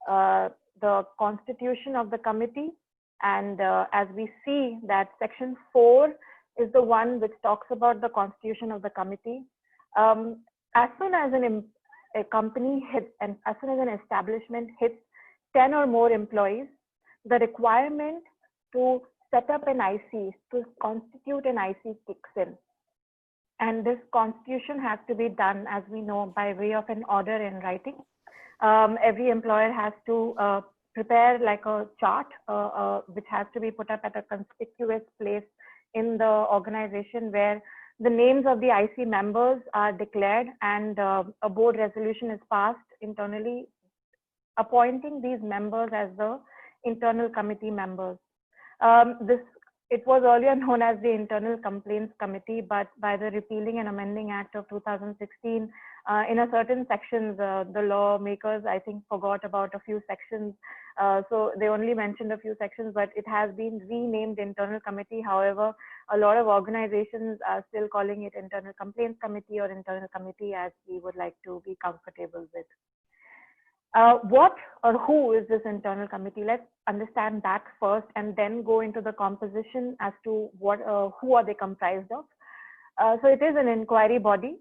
the constitution of the committee. And as we see that section 4 is the one which talks about the constitution of the committee. As soon as a company hits, and as soon as an establishment hits 10 or more employees, the requirement to set up an IC, to constitute an IC kicks in. And this constitution has to be done, as we know, by way of an order in writing. Every employer has to prepare like a chart, which has to be put up at a conspicuous place in the organization, where the names of the IC members are declared, and a board resolution is passed internally appointing these members as the internal committee members. It was earlier known as the Internal Complaints Committee, but by the Repealing and Amending Act of 2016, in a certain sections, the lawmakers, I think, forgot about a few sections. So they only mentioned a few sections, but it has been renamed Internal Committee. However, a lot of organizations are still calling it Internal Complaints Committee or Internal Committee, as we would like to be comfortable with. What or who is this internal committee? Let's understand that first, and then go into the composition as to what, who are they comprised of. So it is an inquiry body.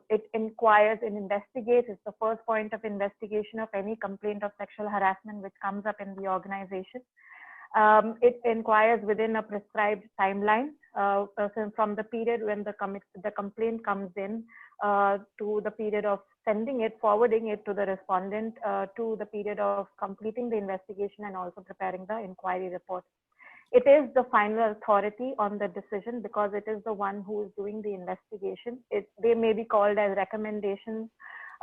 It inquires and investigates. It's the first point of investigation of any complaint of sexual harassment which comes up in the organization. It inquires within a prescribed timeline, from the period when the complaint comes in to the period of sending it, forwarding it to the respondent, to the period of completing the investigation and also preparing the inquiry report. It is the final authority on the decision because it is the one who is doing the investigation. They may be called as recommendations,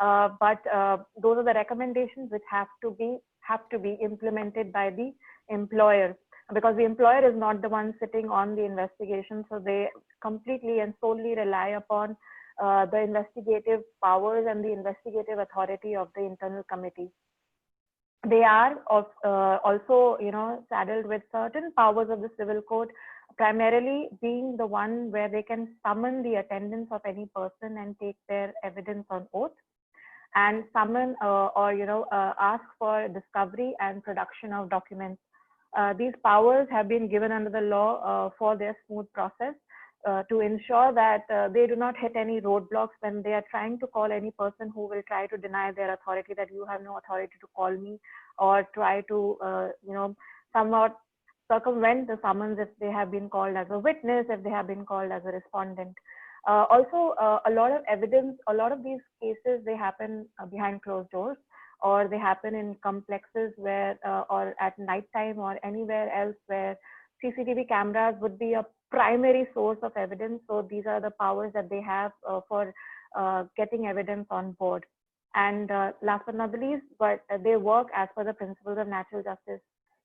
but those are the recommendations which have to be implemented by the employer, because the employer is not the one sitting on the investigation, so they completely and solely rely upon the investigative powers and the investigative authority of the internal committee. They are also, saddled with certain powers of the civil code, primarily being the one where they can summon the attendance of any person and take their evidence on oath, and summon ask for discovery and production of documents. These powers have been given under the law for their smooth process, to ensure that they do not hit any roadblocks when they are trying to call any person who will try to deny their authority, that you have no authority to call me, or try to somewhat circumvent the summons if they have been called as a witness, if they have been called as a respondent. Also, a lot of evidence, a lot of these cases, they happen behind closed doors, or they happen in complexes where, or at nighttime, or anywhere else where CCTV cameras would be a primary source of evidence. So these are the powers that they have for getting evidence on board. And last but not the least, but they work as per the principles of natural justice.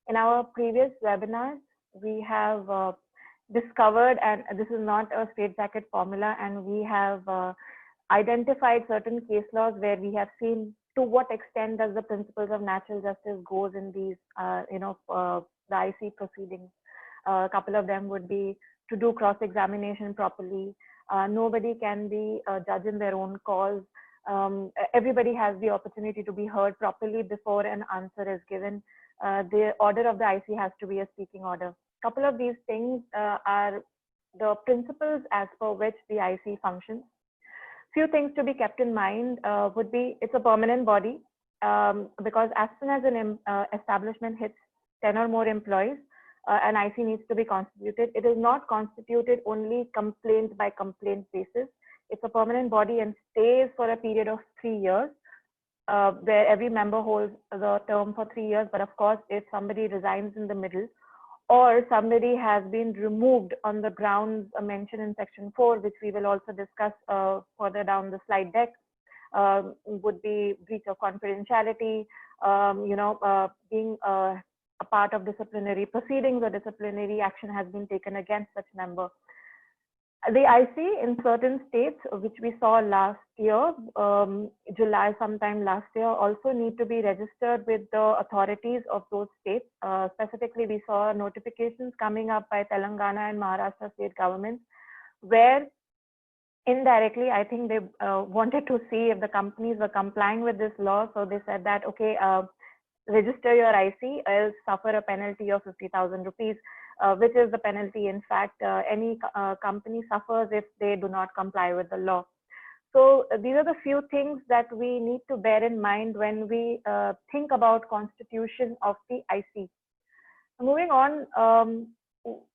In our previous webinars, we have discovered, and this is not a straitjacket formula, and we have identified certain case laws where we have seen to what extent does the principles of natural justice goes in these, the IC proceedings. A couple of them would be to do cross-examination properly. Nobody can be a judge in their own cause. Everybody has the opportunity to be heard properly before an answer is given. The order of the IC has to be a speaking order. A couple of these things are the principles as per which the IC functions. Few things to be kept in mind would be, it's a permanent body, because as soon as an establishment hits 10 or more employees, an IC needs to be constituted. It is not constituted only complaint by complaint basis. It's a permanent body and stays for a period of 3 years, where every member holds the term for 3 years. But of course, if somebody resigns in the middle, or somebody has been removed on the grounds mentioned in section 4, which we will also discuss further down the slide deck, would be breach of confidentiality, being a part of disciplinary proceedings, or disciplinary action has been taken against such member. The IC in certain states, which we saw last year, July sometime last year, also need to be registered with the authorities of those states. Specifically, we saw notifications coming up by Telangana and Maharashtra state governments, where indirectly, I think they wanted to see if the companies were complying with this law. So they said that, okay, register your IC, else suffer a penalty of 50,000 rupees, which is the penalty, in fact, any company suffers if they do not comply with the law. So these are the few things that we need to bear in mind when we think about constitution of the IC. Moving on,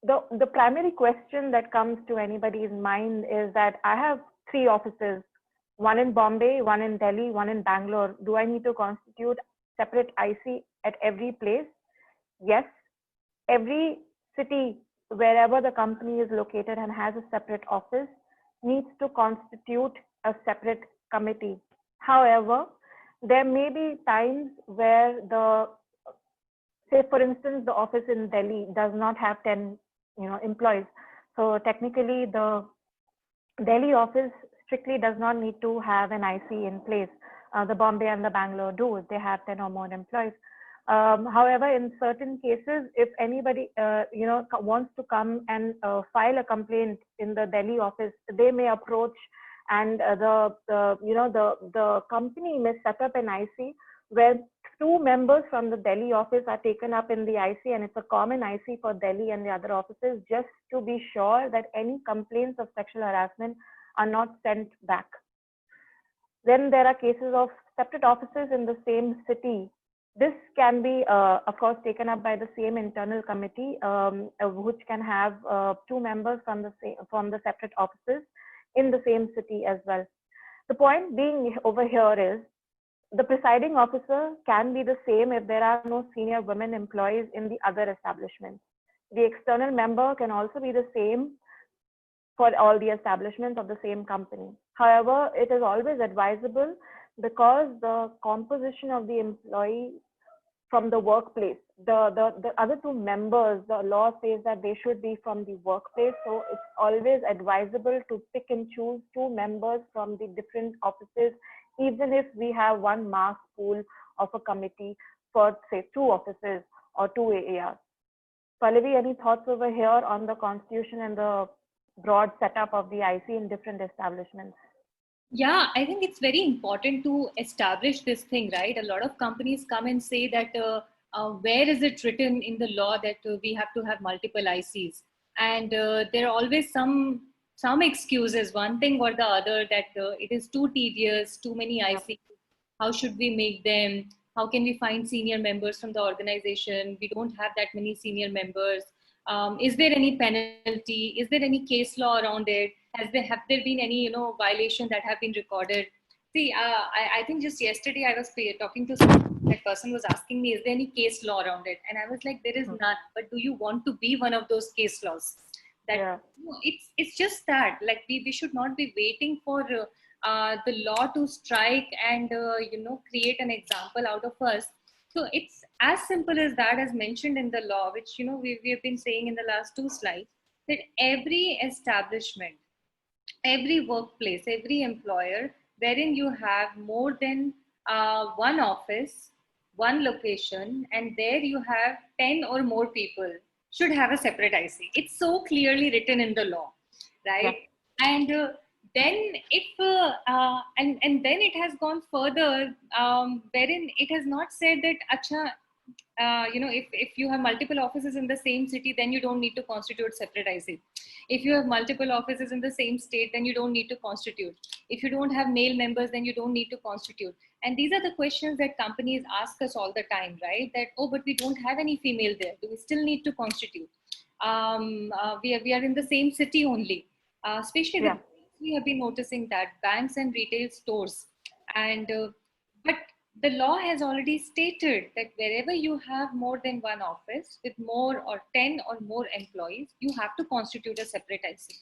the primary question that comes to anybody's mind is that I have 3 offices, one in Bombay, one in Delhi, one in Bangalore. Do I need to constitute separate IC at every place? Yes, every city, wherever the company is located and has a separate office, needs to constitute a separate committee. However, there may be times where say for instance, the office in Delhi does not have 10, employees. So technically the Delhi office strictly does not need to have an IC in place. The Bombay and the Bangalore do if they have 10 or more employees. However, in certain cases, if anybody wants to come and file a complaint in the Delhi office, they may approach, and the company may set up an IC where 2 members from the Delhi office are taken up in the IC, and it's a common IC for Delhi and the other offices, just to be sure that any complaints of sexual harassment are not sent back. Then there are cases of separate offices in the same city. This can be, of course, taken up by the same internal committee, which can have 2 members from the separate offices in the same city as well. The point being over here is the presiding officer can be the same if there are no senior women employees in the other establishments. The external member can also be the same for all the establishments of the same company. However, it is always advisable, because the composition of the employee from the workplace, the other 2 members, the law says that they should be from the workplace. So it's always advisable to pick and choose 2 members from the different offices, even if we have one mass pool of a committee for, say, 2 offices or 2 AARs. Pallavi, any thoughts over here on the constitution and the broad setup of the IC in different establishments? Yeah, I think it's very important to establish this thing, right? A lot of companies come and say that where is it written in the law that we have to have multiple ICs? And there are always some excuses, one thing or the other, that it is too tedious, too many ICs. How should we make them? How can we find senior members from the organization? We don't have that many senior members. Is there any penalty? Is there any case law around it? Have there been any violation that have been recorded? See, I think just yesterday I was talking to someone. That person was asking me, is there any case law around it? And I was like, there is none. But do you want to be one of those case laws? That it's just that, like, we should not be waiting for the law to strike and create an example out of us. So it's as simple as that, as mentioned in the law, which we have been saying in the last 2 slides, that every establishment, every workplace, every employer wherein you have more than 1 office, 1 location, and there you have 10 or more people, should have a separate IC. It's so clearly written in the law, right? Yeah. And then if and then it has gone further, wherein it has not said that if you have multiple offices in the same city, then you don't need to constitute separate IC. If you have multiple offices in the same state, then you don't need to constitute. If you don't have male members, then you don't need to constitute. And these are the questions that companies ask us all the time, right? That, oh, but we don't have any female there. Do we still need to constitute? We are in the same city only. Especially we have been noticing that banks and retail stores. And but the law has already stated that wherever you have more than 1 office with more or 10 or more employees, you have to constitute a separate IC.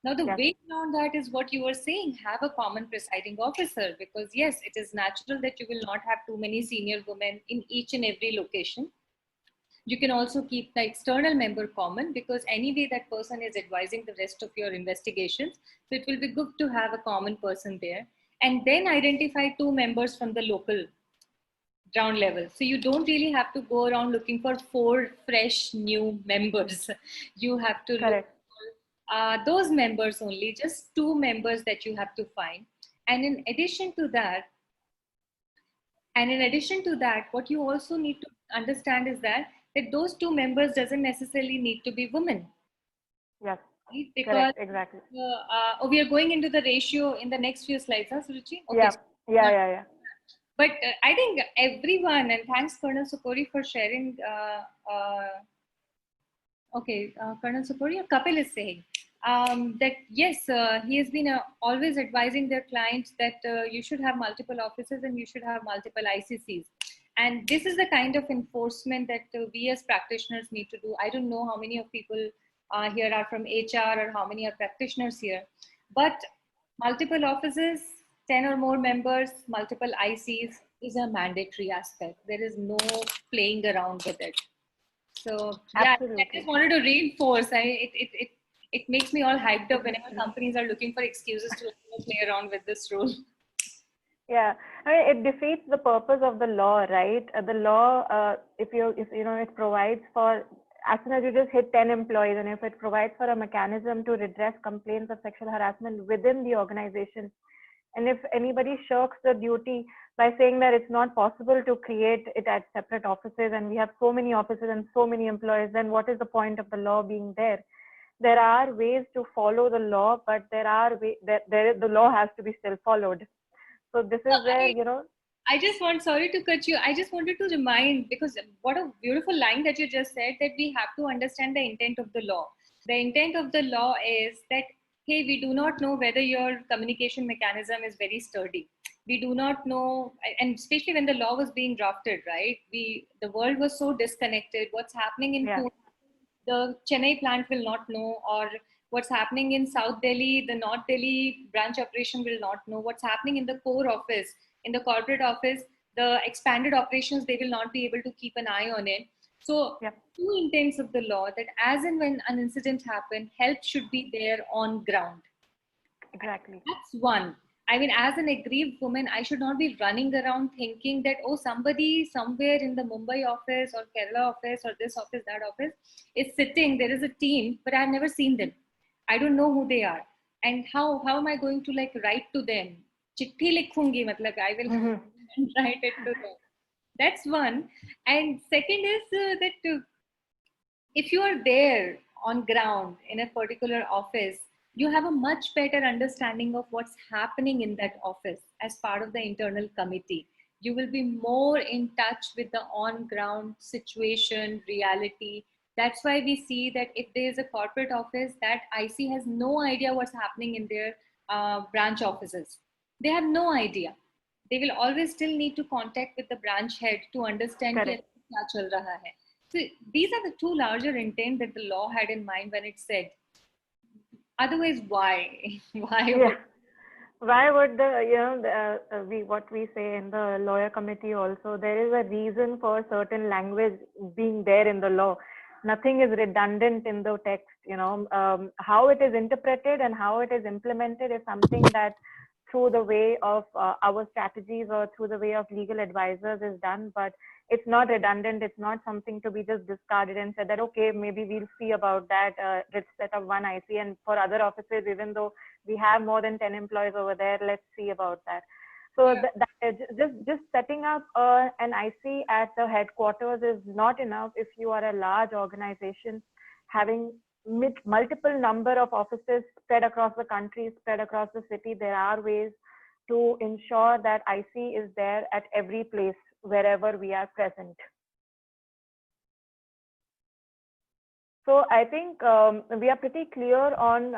Now, the way around that is what you were saying, have a common presiding officer, because yes, it is natural that you will not have too many senior women in each and every location. You can also keep the external member common, because anyway that person is advising the rest of your investigations. So it will be good to have a common person there. And then identify 2 members from the local ground level. So you don't really have to go around looking for 4 fresh new members. You have to look for those members only, just 2 members that you have to find. And in addition to that, And in addition to that, what you also need to understand is that those two members doesn't necessarily need to be women, Yes, right? Because correct, exactly. we are going into the ratio in the next few slides, huh, Suruchi? Okay. Yeah, yeah, yeah, yeah. But I think everyone, and thanks Colonel Sukori for sharing. Colonel Sukori, Kapil is saying that yes, he has been always advising their clients that you should have multiple offices and you should have multiple ICCs. And this is the kind of enforcement that we as practitioners need to do. I don't know how many of people here are from HR or how many are practitioners here, but multiple offices, 10 or more members, multiple ICs is a mandatory aspect. There is no playing around with it. So yeah, I Absolutely. just wanted to reinforce. It makes me all hyped up whenever companies are looking for excuses to play around with this rule. Yeah, I mean, it defeats the purpose of the law, right? The law, if you know, it provides for, as soon as you just hit 10 employees, and if it provides for a mechanism to redress complaints of sexual harassment within the organization, and if anybody shirks the duty by saying that it's not possible to create it at separate offices, and we have so many offices and so many employees, then what is the point of the law being there? There are ways to follow the law, but the law has to be still followed. So this No, is where, you know, I just want, sorry to cut you. I just wanted to remind, because what a beautiful line that you just said, that we have to understand the intent of the law. The intent of the law is that, hey, we do not know whether your communication mechanism is very sturdy. We do not know, and especially when the law was being drafted, right? The world was so disconnected. What's happening in yeah, Pune, the Chennai plant will not know, or what's happening in South Delhi, the North Delhi branch operation will not know. What's happening in the core office, in the corporate office, the expanded operations, they will not be able to keep an eye on it. So, yeah, two intents of the law that as and when an incident happens, help should be there on ground. exactly. That's one. I mean, as an aggrieved woman, I should not be running around thinking that, oh, somebody somewhere in the Mumbai office or Kerala office or this office, that office is sitting, there is a team, but I've never seen them. I don't know who they are. And how am I going to like write to them? Chitti likhungi, matlab, I will Mhm. write it to them. That's one. And second is that if you are there on ground in a particular office, you have a much better understanding of what's happening in that office as part of the internal committee. You will be more in touch with the on ground situation, reality. That's why we see that if there is a corporate office, that IC has no idea what's happening in their branch offices. They have no idea. They will always still need to contact with the branch head to understand कि Correct. क्या चल रहा है. So these are the two larger intent that the law had in mind when it said. Otherwise, why? Why Yeah. would? Why would what we say in the lawyer committee also, there is a reason for certain language being there in the law. Nothing is redundant in the text, you know. How it is interpreted and how it is implemented is something that through the way of our strategies or through the way of legal advisors is done, but it's not redundant. It's not something to be just discarded and said that, okay, maybe we'll see about that. Let's set up one IC, and for other offices, even though we have more than 10 employees over there, let's see about that. So Yeah. just setting up an IC at the headquarters is not enough. If you are a large organization having multiple number of offices spread across the country, spread across the city, there are ways to ensure that IC is there at every place wherever we are present. So I think we are pretty clear on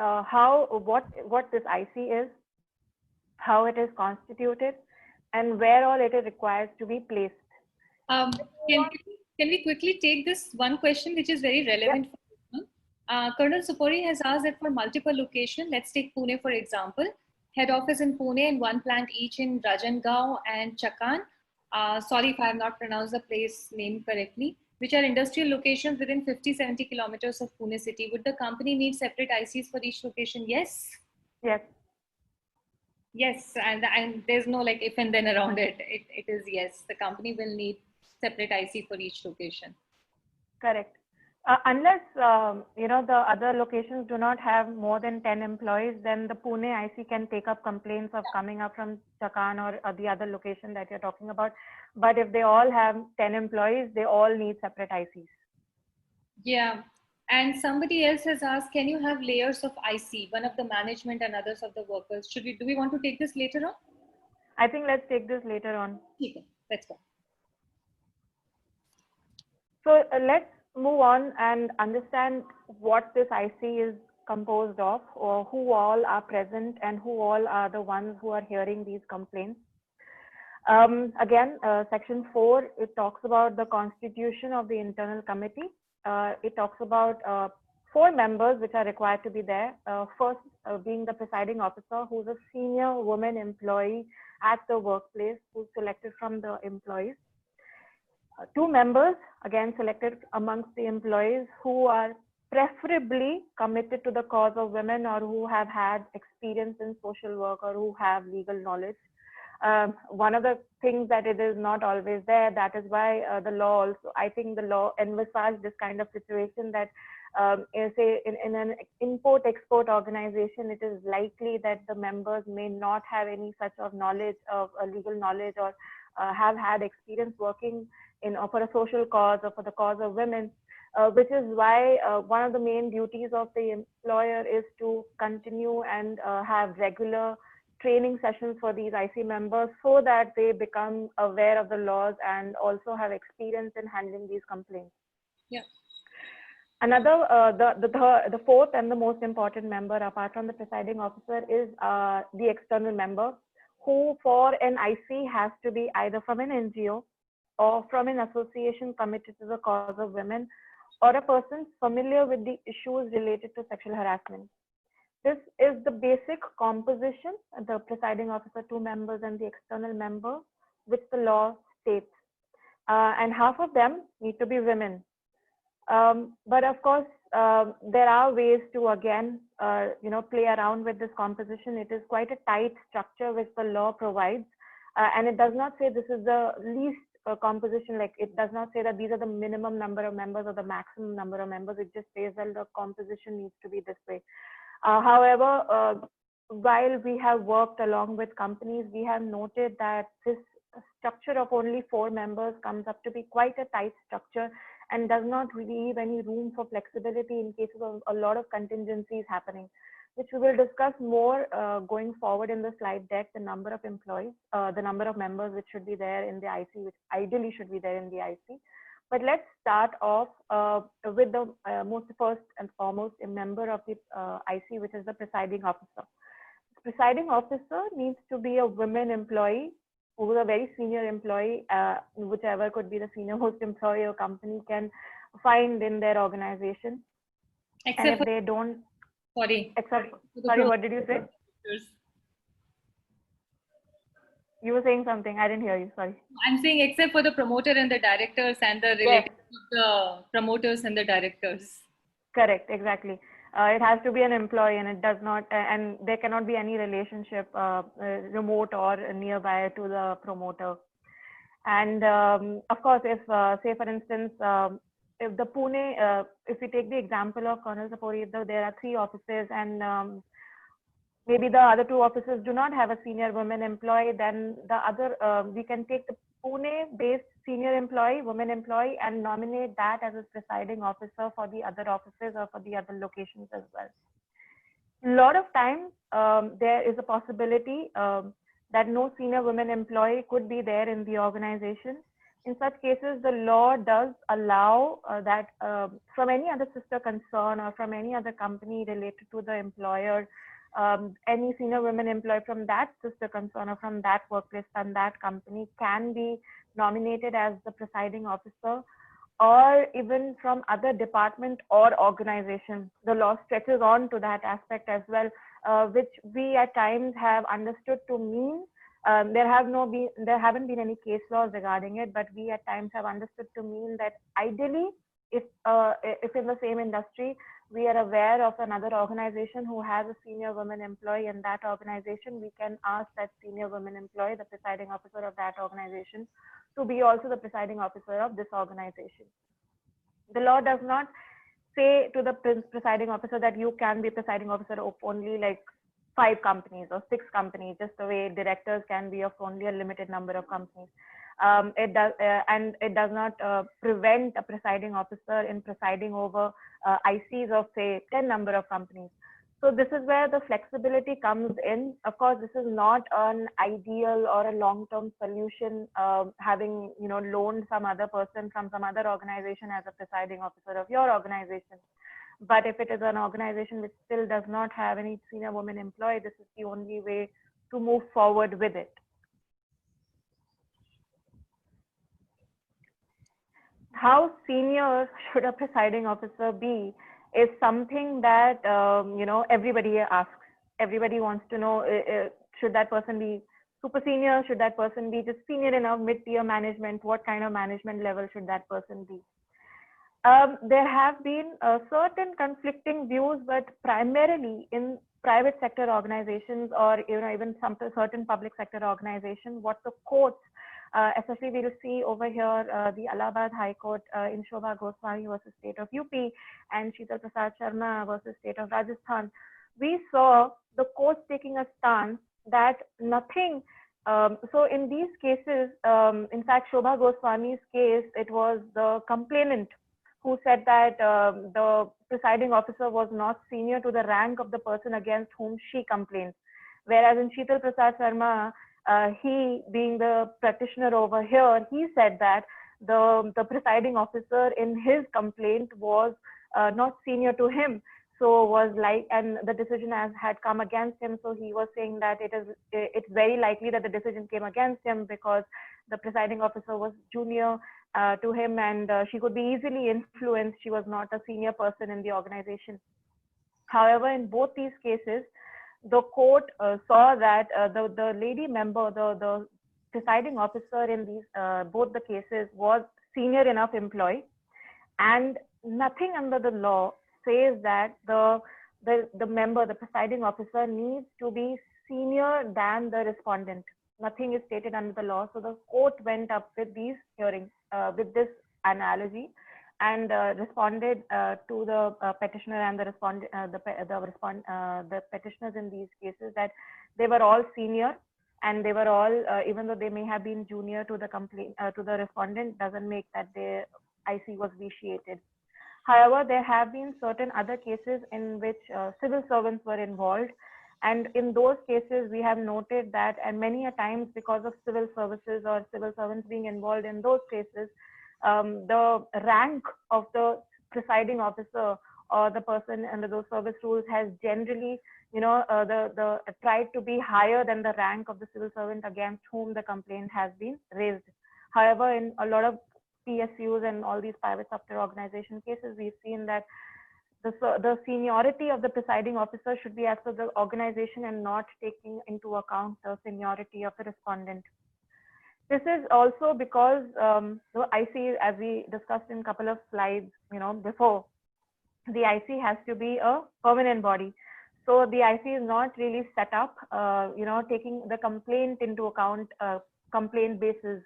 what this IC is, how it is constituted, and where all it is required to be placed. Um, can, can we quickly take this one question which is very relevant Yep. for everyone? Colonel Supori has asked that for multiple locations, let's take Pune for example, head office in Pune and one plant each in Rajangaon and Chakan. Sorry if I have not pronounced the place name correctly, which are industrial locations within 50-70 kilometers of Pune city. Would the company need separate ICs for each location? Yes. Yes. Yes, and there's no like if and then around it. It is yes. The company will need separate IC for each location. Correct. Unless the other locations do not have more than 10 employees, then the Pune IC can take up complaints of coming up from Chakan or the other location that you're talking about. But if they all have 10 employees, they all need separate ICs. Yeah. And somebody else has asked, can you have layers of IC, one of the management and others of the workers? Do we want to take this later on? I think let's take this later on. Okay, let's go. So let's move on and understand what this IC is composed of, or who all are present and who all are the ones who are hearing these complaints. Again, section 4, it talks about the constitution of the internal committee. It talks about 4 members which are required to be there. First being the presiding officer, who's a senior woman employee at the workplace, who's selected from the employees. 2 members, again selected amongst the employees, who are preferably committed to the cause of women, or who have had experience in social work, or who have legal knowledge. One of the things that it is not always there, that is why the law also, I think the law envisaged this kind of situation that say in an import-export organization, it is likely that the members may not have any such of knowledge of legal knowledge, or have had experience working for a social cause or for the cause of women, which is why one of the main duties of the employer is to continue and have regular training sessions for these IC members, so that they become aware of the laws and also have experience in handling these complaints. Yeah. Another, the fourth and the most important member, apart from the presiding officer, is the external member, who for an IC has to be either from an NGO or from an association committed to the cause of women, or a person familiar with the issues related to sexual harassment. This is the basic composition, the presiding officer, 2 members, and the external member, which the law states. And half of them need to be women. But of course, there are ways to, again, play around with this composition. It is quite a tight structure which the law provides. And it does not say this is the least composition, like it does not say that these are the minimum number of members or the maximum number of members. It just says that the composition needs to be this way. However, while we have worked along with companies, we have noted that this structure of only 4 members comes up to be quite a tight structure and does not leave any room for flexibility in cases of a lot of contingencies happening, which we will discuss more going forward in the slide deck, the number of employees, the number of members which should be there in the IC, which ideally should be there in the IC. But let's start off with the first and foremost a member of the IC, which is the presiding officer. The presiding officer needs to be a women employee, who is a very senior employee, whichever could be the senior most employee or company can find in their organization. Except and if they don't, sorry, what did you say? You were saying something. I didn't hear you. Sorry. I'm saying except for the promoter and the directors and the relatives of the promoters and the directors. Correct. Exactly. It has to be an employee, and it does not, and there cannot be any relationship, remote or nearby, to the promoter. And of course, if say for instance, if the Pune, if we take the example of Colonel Sapori, there are 3 offices, and maybe the other 2 offices do not have a senior women employee, then the other, we can take the Pune-based senior employee, women employee, and nominate that as a presiding officer for the other offices or for the other locations as well. A lot of times, there is a possibility that no senior women employee could be there in the organization. In such cases, the law does allow that from any other sister concern or from any other company related to the employer, any senior women employee from that sister concern or from that workplace, from that company, can be nominated as the presiding officer, or even from other department or organization. The law stretches on to that aspect as well, which we at times have understood to mean, there haven't been any case laws regarding it, but we at times have understood to mean that ideally, if in the same industry, we are aware of another organization who has a senior women employee in that organization, we can ask that senior women employee, the presiding officer of that organization, to be also the presiding officer of this organization. The law does not say to the presiding officer that you can be presiding officer of only like 5 companies or 6 companies, just the way directors can be of only a limited number of companies. It does not prevent a presiding officer in presiding over ICs of say 10 number of companies. So this is where the flexibility comes in. Of course, this is not an ideal or a long-term solution, having loaned some other person from some other organization as a presiding officer of your organization. But if it is an organization which still does not have any senior women employee, this is the only way to move forward with it. How senior should a presiding officer be is something that everybody asks. Everybody wants to know, should that person be super senior? Should that person be just senior enough, mid-tier management? What kind of management level should that person be? There have been certain conflicting views, but primarily in private sector organizations or even some certain public sector organizations, what the courts, especially we'll see over here the Allahabad High Court in Shobha Goswami versus State of UP and Sheetal Prasad Sharma versus State of Rajasthan. We saw the courts taking a stance that nothing. So in these cases, in fact, Shobha Goswami's case, it was the complainant who said that the presiding officer was not senior to the rank of the person against whom she complained. Whereas in Sheetal Prasad Sharma, he being the practitioner over here, he said that the presiding officer in his complaint was not senior to him. So was like, and the decision had come against him. So he was saying that it's very likely that the decision came against him because the presiding officer was junior to him, and she could be easily influenced. She was not a senior person in the organization. However, in both these cases, the court saw that the lady member, the presiding officer in these both the cases was senior enough employee, and nothing under the law says that the member, the presiding officer, needs to be senior than the respondent. Nothing is stated under the law. So the court went up with these hearings, with this analogy, and responded to the petitioner and the petitioners in these cases that they were all senior, and they were all, even though they may have been junior to the respondent, doesn't make that their IC was vitiated. However, there have been certain other cases in which civil servants were involved. And in those cases, we have noted that, and many a times because of civil services or civil servants being involved in those cases, the rank of the presiding officer or the person under those service rules has generally, tried to be higher than the rank of the civil servant against whom the complaint has been raised. However, in a lot of PSUs and all these private sector organization cases, we've seen that the seniority of the presiding officer should be as per the organization and not taking into account the seniority of the respondent. This is also because the IC, as we discussed in a couple of slides, before, the IC has to be a permanent body. So the IC is not really set up, taking the complaint into account, complaint basis.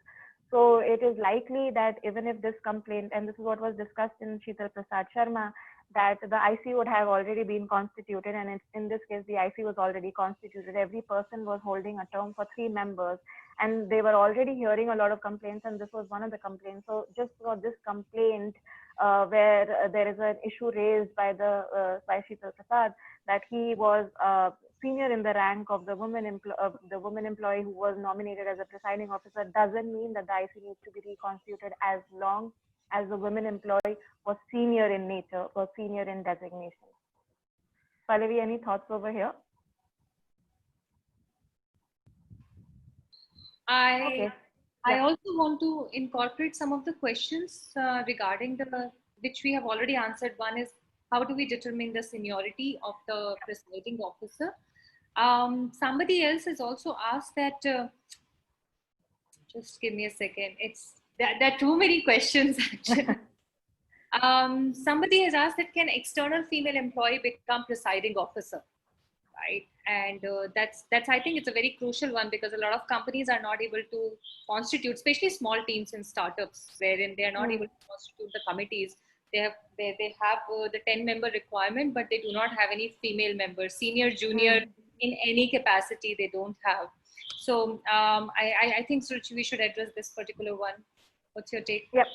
So it is likely that even if this complaint, and this is what was discussed in Sheetal Prasad Sharma, that the IC would have already been constituted, and in this case, the IC was already constituted. Every person was holding a term for 3 members, and they were already hearing a lot of complaints, and this was one of the complaints. So just for this complaint, where there is an issue raised by Sheetal Prasad, that he was senior in the rank of the woman employee who was nominated as a presiding officer, doesn't mean that the IC needs to be reconstituted as long as the women employee was senior in nature, was senior in designation. Pallavi, any thoughts over here? I also want to incorporate some of the questions regarding which we have already answered. One is, how do we determine the seniority of the presiding officer? Somebody else has also asked that, just give me a second. There are too many questions actually. Somebody has asked that, can external female employee become presiding officer? Right, and that's I think it's a very crucial one, because a lot of companies are not able to constitute, especially small teams in startups, wherein they are not able to constitute the committees They have the 10-member requirement, but they do not have any female members, senior, junior, in any capacity they don't have. So I think, Suruchi, we should address this particular one. What's your take? Yep.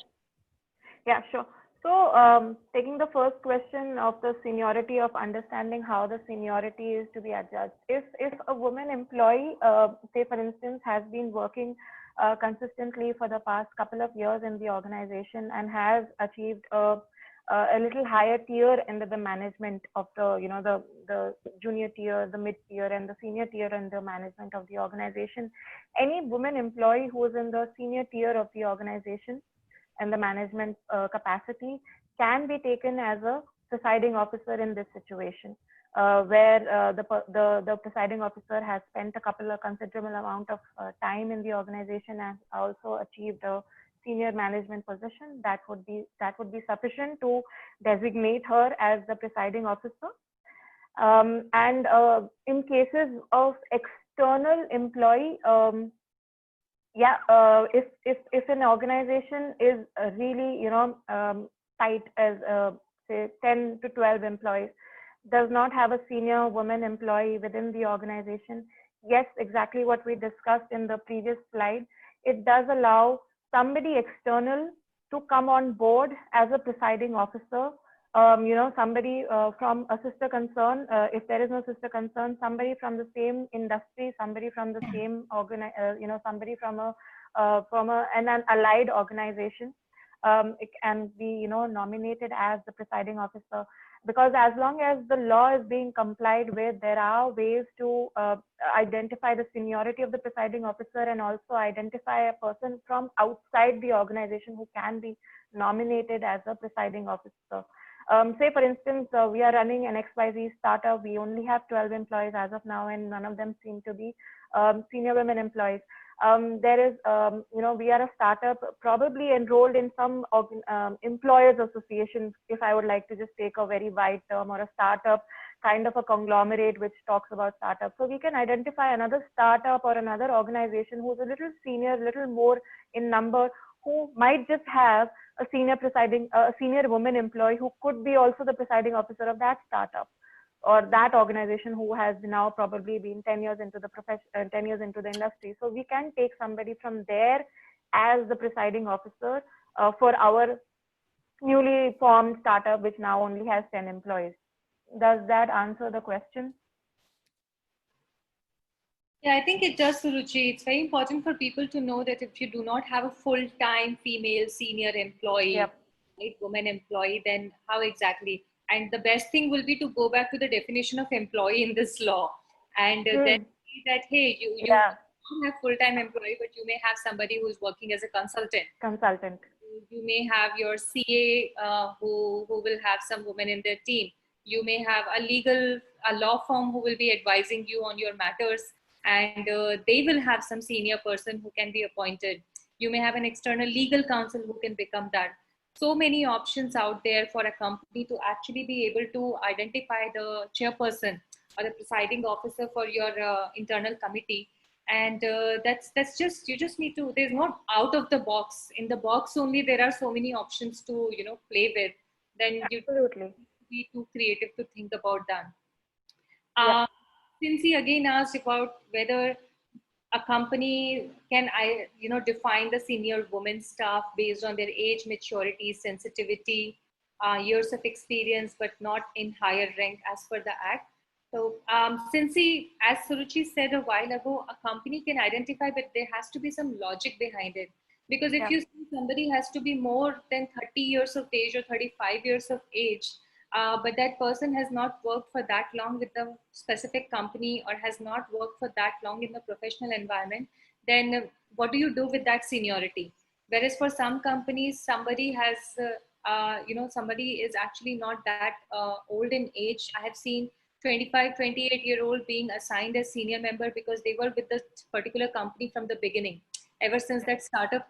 Yeah, sure. So, taking the first question of the seniority, of understanding how the seniority is to be adjudged. If a woman employee, say for instance, has been working consistently for the past couple of years in the organization and has achieved a little higher tier in the management of the junior tier, the mid tier, and the senior tier in the management of the organization, any woman employee who is in the senior tier of the organization and the management capacity can be taken as a presiding officer in this situation, where the presiding officer has spent a considerable amount of time in the organization and also achieved a senior management position. That would be sufficient to designate her as the presiding officer. And in cases of external employee, if an organization is really tight, as say 10 to 12 employees, does not have a senior woman employee within the organization, yes, exactly what we discussed in the previous slide, it does allow somebody external to come on board as a presiding officer. Somebody from a sister concern, if there is no sister concern, somebody from the same industry, somebody from the same somebody from an allied organization, it can be nominated as the presiding officer. Because as long as the law is being complied with, there are ways to identify the seniority of the presiding officer and also identify a person from outside the organization who can be nominated as a presiding officer. Say for instance, we are running an XYZ startup. We only have 12 employees as of now, and none of them seem to be senior women employees. There is, we are a startup, probably enrolled in some employers association, if I would like to just take a very wide term, or a startup kind of a conglomerate which talks about startups. So we can identify another startup or another organization who's a little senior, little more in number, who might just have a senior woman employee who could be also the presiding officer of that startup or that organization, who has now probably been 10 years into the profession, 10 years into the industry. So we can take somebody from there as the presiding officer for our newly formed startup, which now only has 10 employees. Does that answer the question? Yeah, I think it does, Suruchi. It's very important for people to know that if you do not have a full-time female senior employee, Yep. right, woman employee, then how exactly? And the best thing will be to go back to the definition of employee in this law, and then see that, hey, you don't have full-time employee, but you may have somebody who is working as a consultant. You may have your CA who will have some women in their team. You may have a law firm who will be advising you on your matters, and they will have some senior person who can be appointed. You may have an external legal counsel who can become that. So many options out there for a company to actually be able to identify the chairperson or the presiding officer for your internal committee. And that's just, you just need to, there's not out of the box. In the box only, there are so many options to play with. Then Absolutely. you be too creative to think about that. Yep. Since he again asked about whether a company can define the senior women staff based on their age, maturity, sensitivity, years of experience, but not in higher rank as per the act. So since as Suruchi said a while ago, a company can identify, but there has to be some logic behind it. Because if you see somebody has to be more than 30 years of age or 35 years of age, but that person has not worked for that long with the specific company or has not worked for that long in the professional environment, then what do you do with that seniority? Whereas for some companies, somebody has, somebody is actually not that old in age. I have seen 25, 28-year-old being assigned as senior member because they were with the particular company from the beginning. Ever since that startup,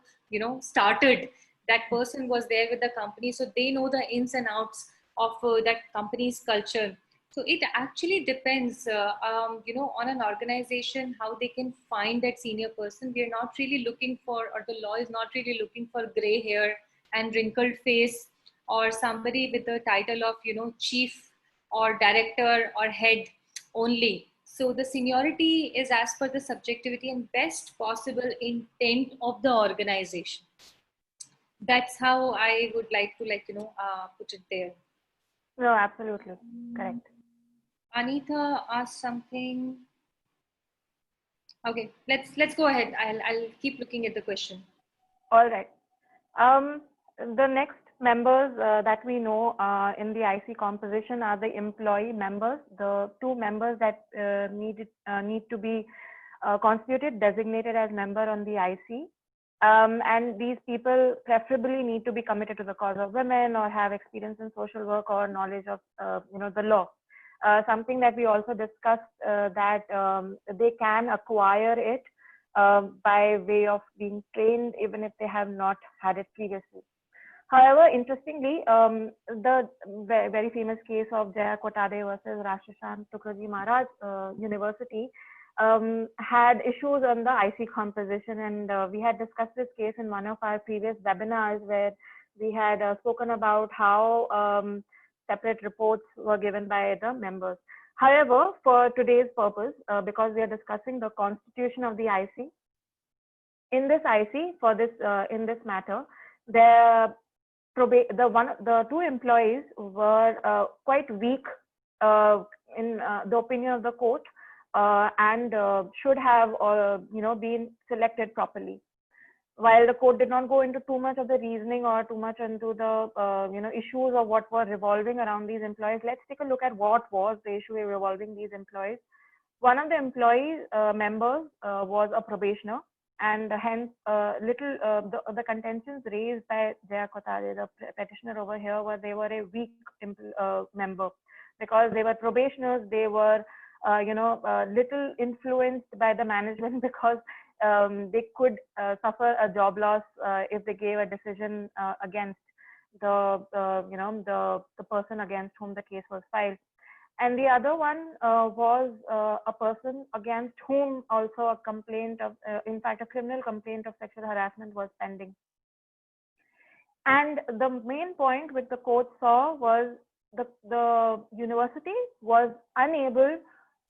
started, that person was there with the company. So they know the ins and outs of that company's culture. So it actually depends, on an organization, how they can find that senior person. We are not really looking for, or the law is not really looking for gray hair and wrinkled face or somebody with the title of, chief or director or head only. So the seniority is as per the subjectivity and best possible intent of the organization. That's how I would like to put it there. No, absolutely correct. Anita asked something. Okay, let's go ahead. I'll keep looking at the question. All right. The next members that we know in the IC composition are the employee members, the two members that need to be constituted, designated as member on the IC. And these people preferably need to be committed to the cause of women or have experience in social work or knowledge of the law. Something that we also discussed that they can acquire it by way of being trained, even if they have not had it previously. However, interestingly, the very famous case of Jaya Kotade versus Rashtrashan Tukraji Maharaj University had issues on the IC composition, and we had discussed this case in one of our previous webinars where we had spoken about how separate reports were given by the members. However, for today's purpose, because we are discussing the constitution of the IC, in this IC, for this in this matter, the two employees were quite weak in the opinion of the court, and should have been selected properly. While the court did not go into too much of the reasoning or too much into the issues of what were revolving around these employees, let's take a look at what was the issue revolving these employees. One of the employee members was a probationer, and hence the contentions raised by Jaya Kotade, the petitioner over here, were they were a weak member because they were probationers. They were little influenced by the management because they could suffer a job loss if they gave a decision against the person against whom the case was filed. And the other one was a person against whom also a complaint of, in fact, a criminal complaint of sexual harassment was pending. And the main point which the court saw was the university was unable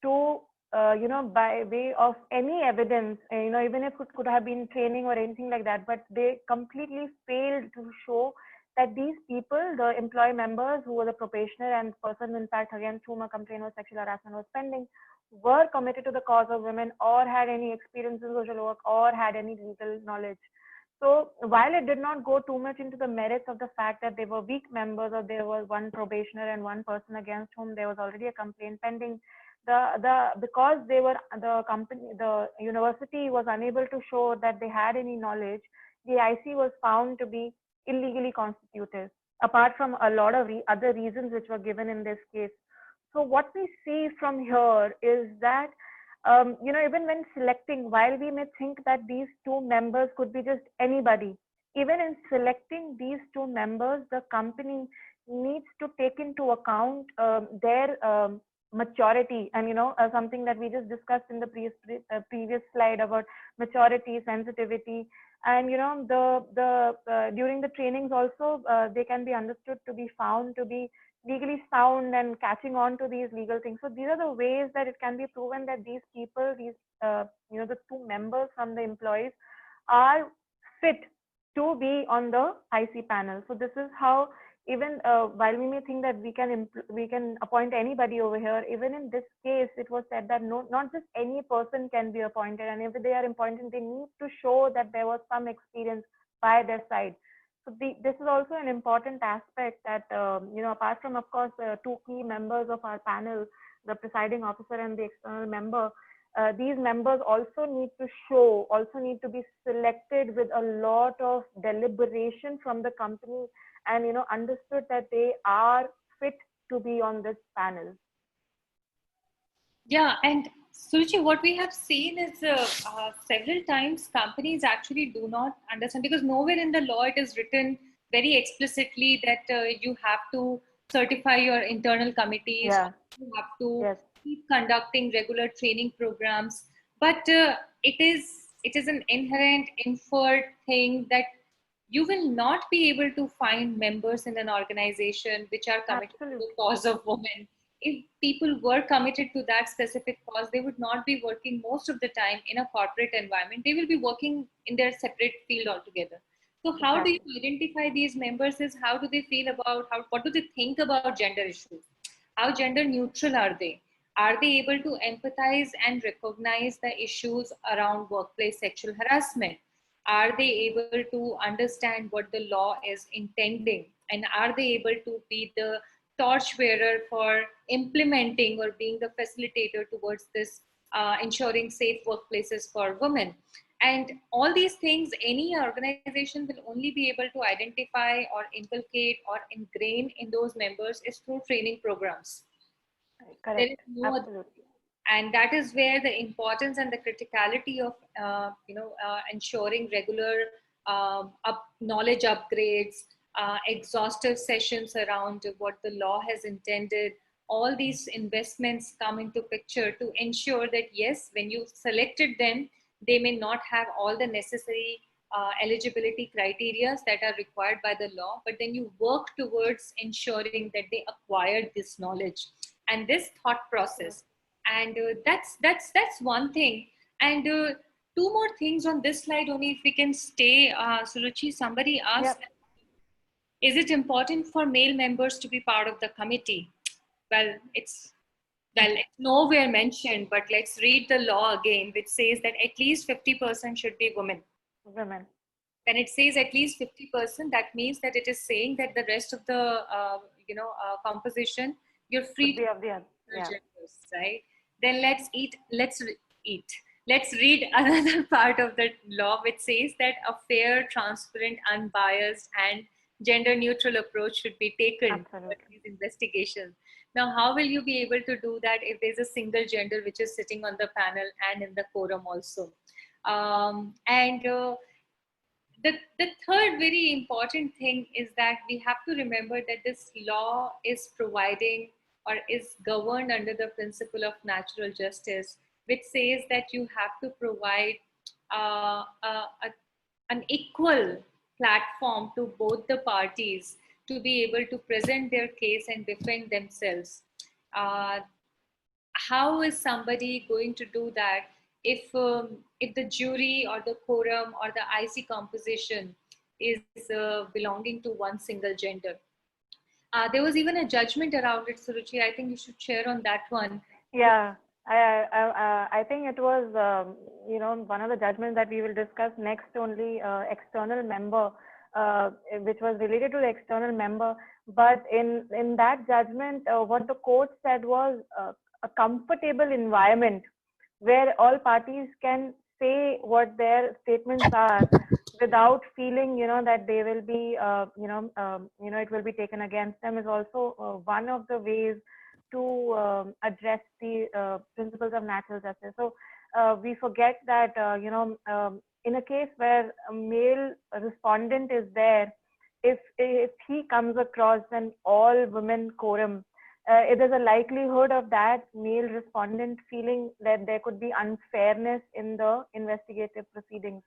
to, by way of any evidence, even if it could have been training or anything like that, but they completely failed to show that these people, the employee members who were the probationer and person in fact against whom a complaint of sexual harassment was pending, were committed to the cause of women or had any experience in social work or had any legal knowledge. So while it did not go too much into the merits of the fact that they were weak members or there was one probationer and one person against whom there was already a complaint pending, because they were the university was unable to show that they had any knowledge, the IC was found to be illegally constituted, apart from a lot of other reasons which were given in this case. So what we see from here is that even when selecting, while we may think that these two members could be just anybody, even in selecting these two members, the company needs to take into account their maturity, and something that we just discussed in the previous slide about maturity, sensitivity, and during the trainings also they can be understood to be found to be legally sound and catching on to these legal things. So these are the ways that it can be proven that these people, the two members from the employees, are fit to be on the IC panel. So this is how, even while we may think that we can appoint anybody over here, even in this case, it was said that not just any person can be appointed, and if they are appointed, they need to show that there was some experience by their side. So this is also an important aspect that, apart from, of course, two key members of our panel, the presiding officer and the external member, these members also need to be selected with a lot of deliberation from the company, and understood that they are fit to be on this panel. Yeah, and Suruchi, what we have seen is several times companies actually do not understand, because nowhere in the law it is written very explicitly that you have to certify your internal committees, Yeah. you have to keep conducting regular training programs, but it is an inherent inferred thing that you will not be able to find members in an organization which are committed to the Absolutely. cause of women. If people were committed to that specific cause, they would not be working most of the time in a corporate environment. They will be working in their separate field altogether. So how do you Exactly. identify these members? Is how do they feel about what do they think about gender issues? How gender neutral are they? Are they able to empathize and recognize the issues around workplace sexual harassment? Are they able to understand what the law is intending? And are they able to be the torchbearer for implementing or being the facilitator towards this ensuring safe workplaces for women? And all these things, any organization will only be able to identify or inculcate or ingrain in those members is through training programs. There is Correct. no other, Absolutely. and that is where the importance and the criticality of ensuring regular knowledge upgrades, exhaustive sessions around what the law has intended. All these investments come into picture to ensure that yes, when you selected them, they may not have all the necessary eligibility criteria that are required by the law, but then you work towards ensuring that they acquired this knowledge and this thought process. And that's one thing. And two more things on this slide only, if we can stay. Suruchi, somebody asked, Yep. is it important for male members to be part of the committee? Well, it's nowhere mentioned, but let's read the law again, which says that at least 50% should be women. Women. When it says at least 50%, that means that it is saying that the rest of the composition, you're free Could to be of the other. other Yeah. genders, right? Then eat. Let's read another part of the law, which says that a fair, transparent, unbiased, and gender neutral approach should be taken for Absolutely. these investigations. Now, how will you be able to do that if there's a single gender which is sitting on the panel and in the quorum also? And the third very important thing is that we have to remember that this law is providing or is governed under the principle of natural justice, which says that you have to provide an equal platform to both the parties to be able to present their case and defend themselves. Uh, how is somebody going to do that if the jury or the quorum or the IC composition is belonging to one single gender? There was even a judgment around it, Suruchi. I think you should share on that one. Yeah. I think it was, one of the judgments that we will discuss next only, external member, which was related to the external member. But in that judgment, what the court said was a comfortable environment where all parties can say what their statements are without feeling, that they will be, it will be taken against them, is also one of the ways to address the principles of natural justice. So we forget that, in a case where a male respondent is there, if he comes across an all women quorum, there's a likelihood of that male respondent feeling that there could be unfairness in the investigative proceedings.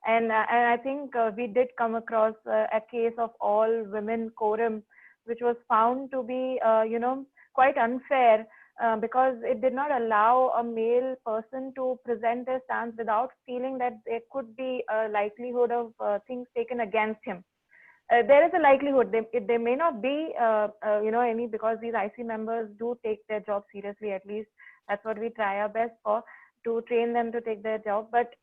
And I think we did come across a case of all women quorum, which was found to be, quite unfair, because it did not allow a male person to present their stance without feeling that there could be a likelihood of things taken against him. There is a likelihood they may not be, any, because these IC members do take their job seriously. At least that's what we try our best for, to train them to take their job. But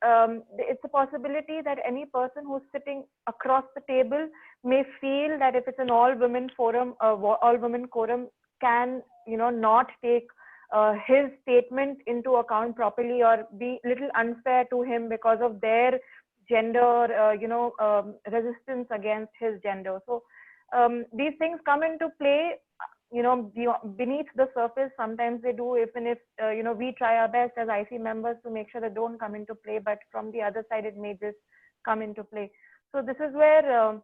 it's a possibility that any person who's sitting across the table may feel that if it's an all women forum, all women quorum, can not take his statement into account properly, or be little unfair to him because of their gender, resistance against his gender. So these things come into play, beneath the surface. Sometimes they do, even if we try our best as IC members to make sure they don't come into play, but from the other side it may just come into play. So this is where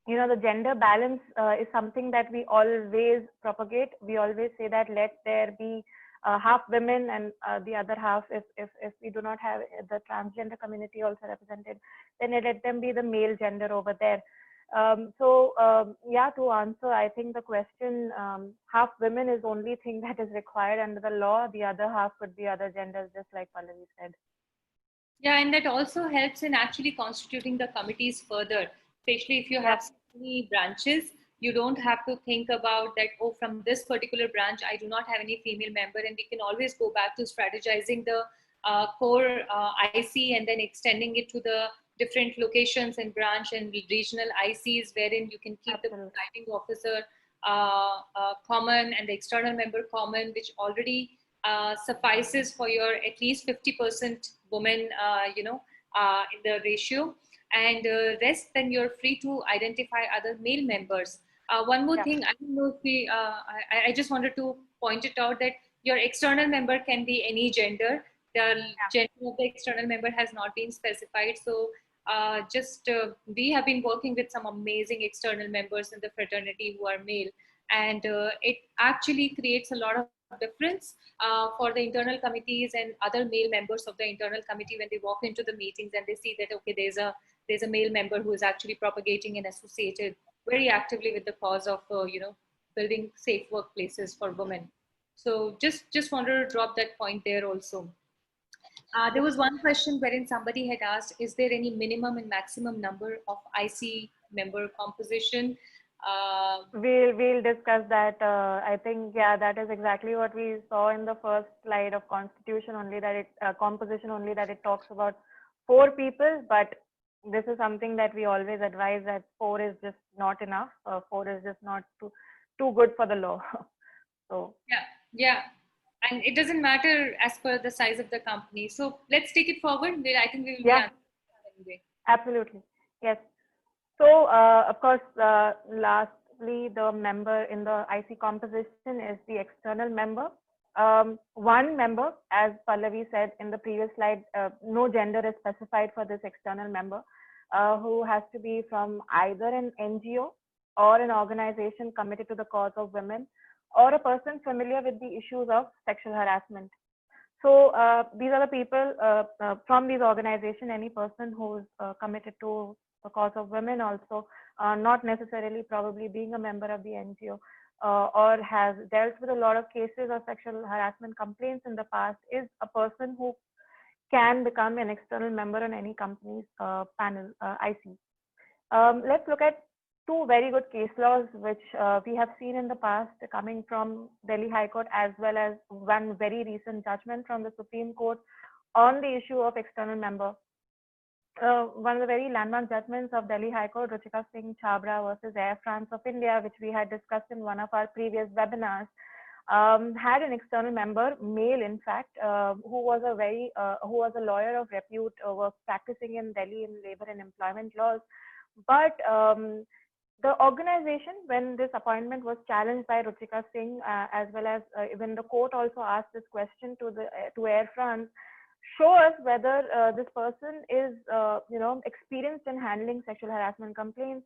the gender balance is something that we always propagate. We always say that let there be half women and the other half, if we do not have the transgender community also represented, then let them be the male gender over there. Yeah, to answer, I think the question, half women is only thing that is required under the law. The other half could be other genders, just like Pallavi said. Yeah, and that also helps in actually constituting the committees further, especially if you have so many branches. You don't have to think about that, oh, from this particular branch, I do not have any female member, and we can always go back to strategizing the core IC and then extending it to the different locations and branch and regional ICs, wherein you can keep Absolutely. the presiding officer common and the external member common, which already suffices for your at least 50% women, in the ratio, and rest then you're free to identify other male members. One more thing, I don't know if we, I just wanted to point it out that your external member can be any gender. The gender of the external member has not been specified. So we have been working with some amazing external members in the fraternity who are male, and it actually creates a lot of difference for the internal committees and other male members of the internal committee when they walk into the meetings and they see that, okay, there's a male member who is actually propagating and associated very actively with the cause of building safe workplaces for women. So just wanted to drop that point there also. There was one question wherein somebody had asked, is there any minimum and maximum number of IC member composition? We'll discuss that. I think, yeah, that is exactly what we saw in the first slide of constitution only, that it composition only, that it talks about 4 people, but this is something that we always advise, that 4 is just not enough. 4 is just not too good for the law. So yeah, and it doesn't matter as per the size of the company. So let's take it forward. I think we will be answering anyway. Absolutely, yes. So, of course, lastly, the member in the IC composition is the external member. One member, as Pallavi said in the previous slide, no gender is specified for this external member, who has to be from either an NGO or an organization committed to the cause of women, or a person familiar with the issues of sexual harassment. So these are the people from these organizations, any person who is committed to the cause of women also, not necessarily probably being a member of the NGO, or has dealt with a lot of cases of sexual harassment complaints in the past, is a person who can become an external member on any company's panel, IC. Let's look at 2 very good case laws which we have seen in the past, coming from Delhi High Court, as well as one very recent judgment from the Supreme Court on the issue of external member. One of the very landmark judgments of Delhi High Court, Ruchika Singh Chhabra versus Air France of India, which we had discussed in one of our previous webinars, had an external member, male in fact, who was a lawyer of repute, was practicing in Delhi in labor and employment laws. But the organization, when this appointment was challenged by Ruchika Singh, as well as when the court also asked this question to Air France, show us whether this person is experienced in handling sexual harassment complaints.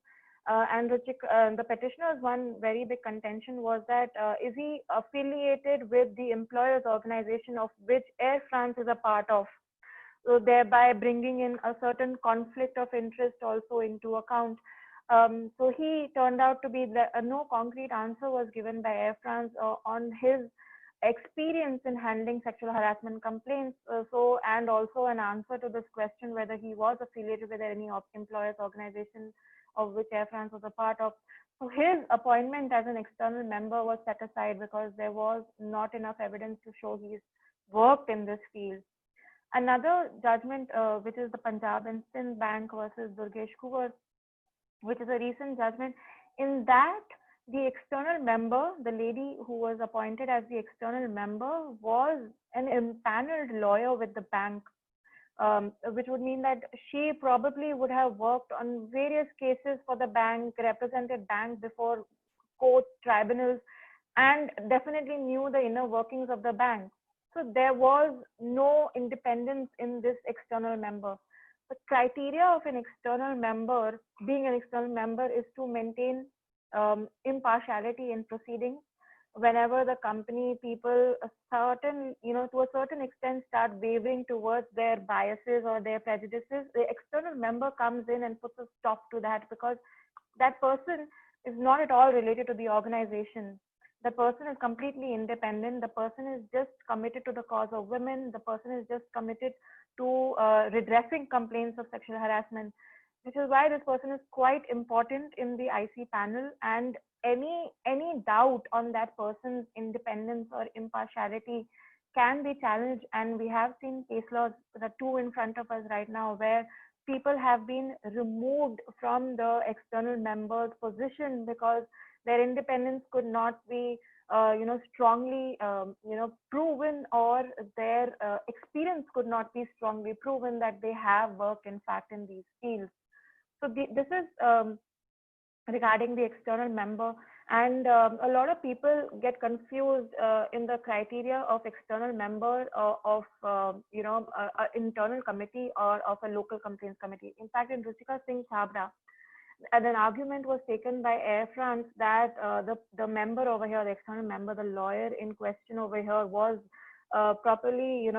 And the petitioner's one very big contention was that is he affiliated with the employers organization of which Air France is a part of, so thereby bringing in a certain conflict of interest also into account. So he turned out to be no concrete answer was given by Air France on his experience in handling sexual harassment complaints. And also an answer to this question whether he was affiliated with any employers organization of which Air France was a part of. So his appointment as an external member was set aside because there was not enough evidence to show he's worked in this field. Another judgment, which is the Punjab and Sindh Bank versus Durgesh Kuvar, which is a recent judgment. In that, the external member, the lady who was appointed as the external member, was an empaneled lawyer with the bank, which would mean that she probably would have worked on various cases for the bank, represented bank before courts, tribunals, and definitely knew the inner workings of the bank. So there was no independence in this external member. The criteria of an external member, being an external member, is to maintain impartiality in proceedings, whenever the company people a certain, to a certain extent start wavering towards their biases or their prejudices, the external member comes in and puts a stop to that, because that person is not at all related to the organization. The person is completely independent. The person is just committed to the cause of women. The person is just committed to redressing complaints of sexual harassment, which is why this person is quite important in the IC panel. And any doubt on that person's independence or impartiality can be challenged. And we have seen case laws, the two in front of us right now, where people have been removed from the external members position because their independence could not be strongly proven, or their experience could not be strongly proven that they have worked in fact in these fields. So this is regarding the external member. And a lot of people get confused in the criteria of external member of internal committee or of a local complaints committee. In fact, in Ruchika Singh Chhabra, and an argument was taken by Air France that the member over here, the external member, the lawyer in question over here, was properly,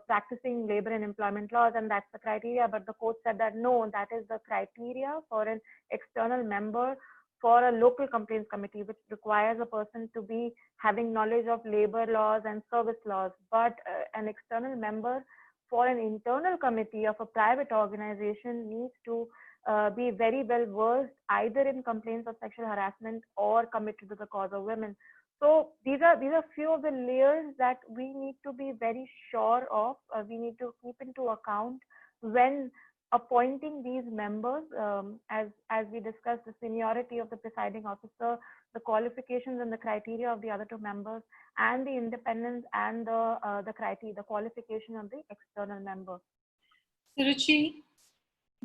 practicing labor and employment laws, and that's the criteria. But the court said that no, that is the criteria for an external member for a local complaints committee, which requires a person to be having knowledge of labor laws and service laws. But an external member for an internal committee of a private organization needs to be very well versed either in complaints of sexual harassment or committed to the cause of women. So these are few of the layers that we need to be very sure of. We need to keep into account when appointing these members, as we discussed, the seniority of the presiding officer, the qualifications and the criteria of the other two members, and the independence and the criteria, the qualification of the external member. Ruchi,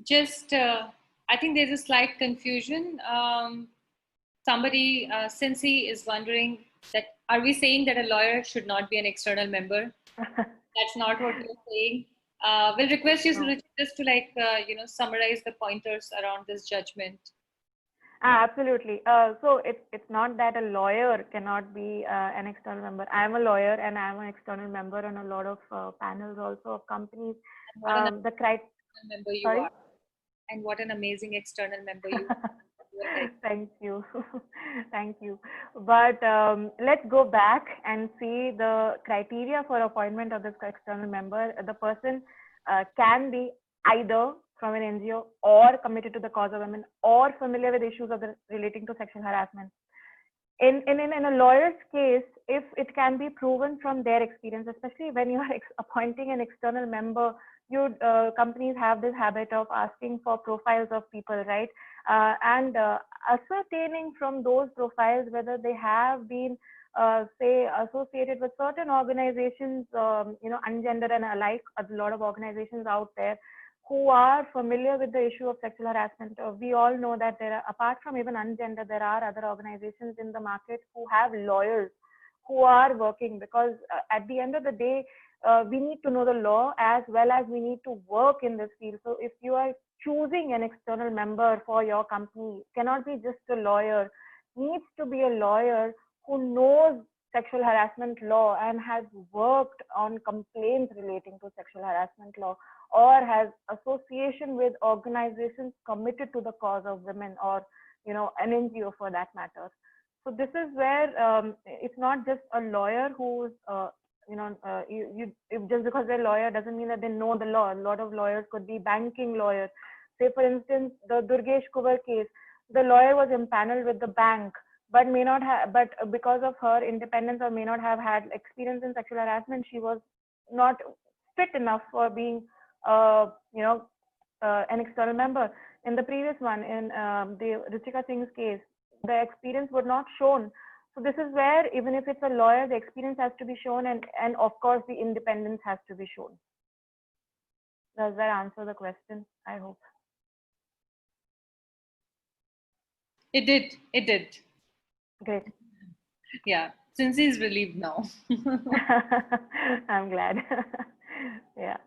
just I think there's a slight confusion. Somebody, Cincy, is wondering that are we saying that a lawyer should not be an external member? That's not what we're saying. We'll request you, Ruchi, just to summarize the pointers around this judgment. Absolutely. So it's not that a lawyer cannot be an external member. I am a lawyer and I am an external member on a lot of panels also of companies. The criteria member you are, and what an amazing external member you are. Thank you. Thank you. But let's go back and see the criteria for appointment of this external member. The person can be either from an NGO or committed to the cause of women or familiar with issues relating to sexual harassment. In a lawyer's case, if it can be proven from their experience, especially when you are appointing an external member, companies have this habit of asking for profiles of people, right? And ascertaining from those profiles whether they have been, say, associated with certain organizations, ungender and alike, a lot of organizations out there who are familiar with the issue of sexual harassment. We all know that there are, apart from even ungender, there are other organizations in the market who have lawyers who are working, because at the end of the day, we need to know the law as well as we need to work in this field. So if you are choosing an external member for your company, cannot be just a lawyer, needs to be a lawyer who knows sexual harassment law and has worked on complaints relating to sexual harassment law, or has association with organizations committed to the cause of women, or an NGO for that matter. So this is where it's not just a lawyer who's just because they're a lawyer doesn't mean that they know the law. A lot of lawyers could be banking lawyers. Say for instance, the Durgesh Kubar case, the lawyer was impaneled with the bank, but may not have, but because of her independence or may not have had experience in sexual harassment, she was not fit enough for being an external member. In the previous one, in the Ruchika Singh's case, the experience was not shown. So this is where, even if it's a lawyer, the experience has to be shown, and of course the independence has to be shown. Does that answer the question? I hope. It did. Great. Yeah, since he's relieved now. I'm glad. Yeah.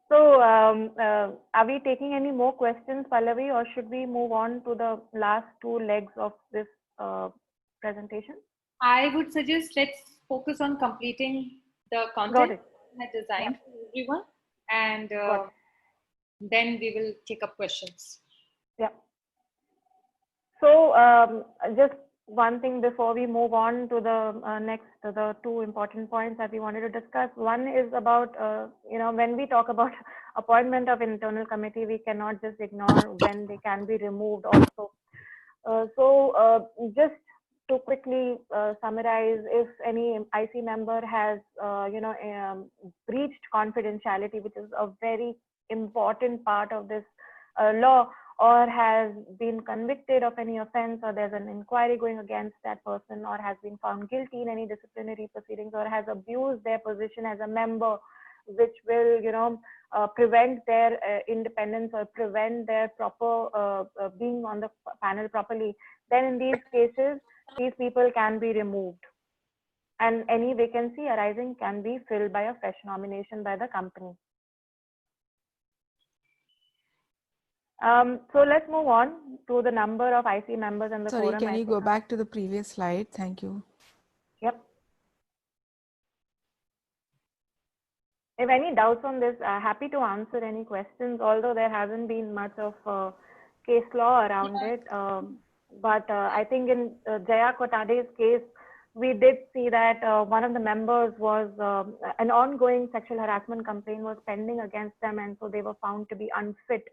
So are we taking any more questions, Pallavi, or should we move on to the last two legs of this presentation? I would suggest let's focus on completing the Got content it. I designed Yeah. for everyone, and Got it. then we will take up questions. Yeah. So just one thing before we move on to the to the two important points that we wanted to discuss. One is about, when we talk about appointment of internal committee, we cannot just ignore when they can be removed also. Just to quickly summarize, if any IC member has, breached confidentiality, which is a very important part of this law, or has been convicted of any offense, or there's an inquiry going against that person, or has been found guilty in any disciplinary proceedings, or has abused their position as a member, which will, prevent their independence or prevent their proper being on the panel properly, then in these cases, these people can be removed. And any vacancy arising can be filled by a fresh nomination by the company. So let's move on to the number of IC members and the Sorry, quorum. can you go back to the previous slide? Thank you. Yep. If any doubts on this, happy to answer any questions, although there hasn't been much of case law around it. But I think in Jaya Kotade's case, we did see that one of the members was an ongoing sexual harassment complaint was pending against them, and so they were found to be unfit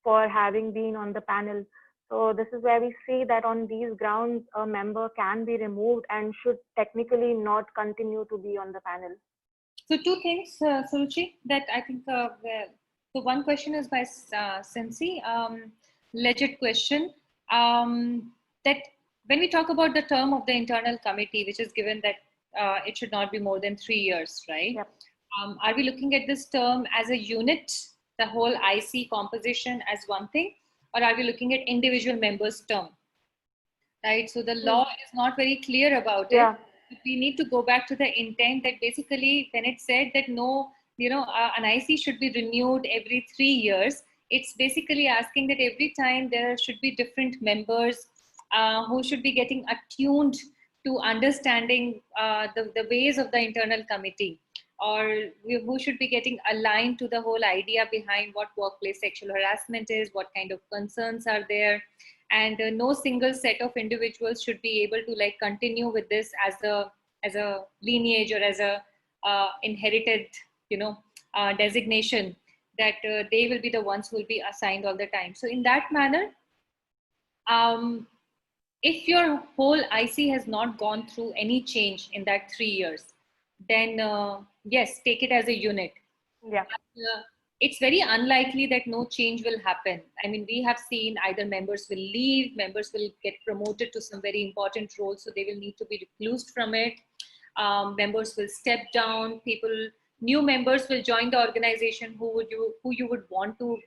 for having been on the panel. So this is where we see that on these grounds, a member can be removed and should technically not continue to be on the panel. So two things, Suruchi, that I think, so one question is by Sensi, legit question, that when we talk about the term of the internal committee, which is given that it should not be more than 3 years, right? Yep. Are we looking at this term as a unit, the whole IC composition as one thing, or are we looking at individual members' term? Right. So the law is not very clear about it. We need to go back to the intent that basically when it said that no, an IC should be renewed every 3 years, it's basically asking that every time there should be different members who should be getting attuned to understanding the ways of the internal committee, or who should be getting aligned to the whole idea behind what workplace sexual harassment is, what kind of concerns are there. And no single set of individuals should be able to like continue with this as a lineage or as a inherited designation that they will be the ones who will be assigned all the time. So in that manner, if your whole IC has not gone through any change in that 3 years, then yes, take it as a unit. Yeah. It's very unlikely that no change will happen. I mean, we have seen either members will leave, members will get promoted to some very important roles, so they will need to be reclused from it. Members will step down. New members will join the organization who you would want to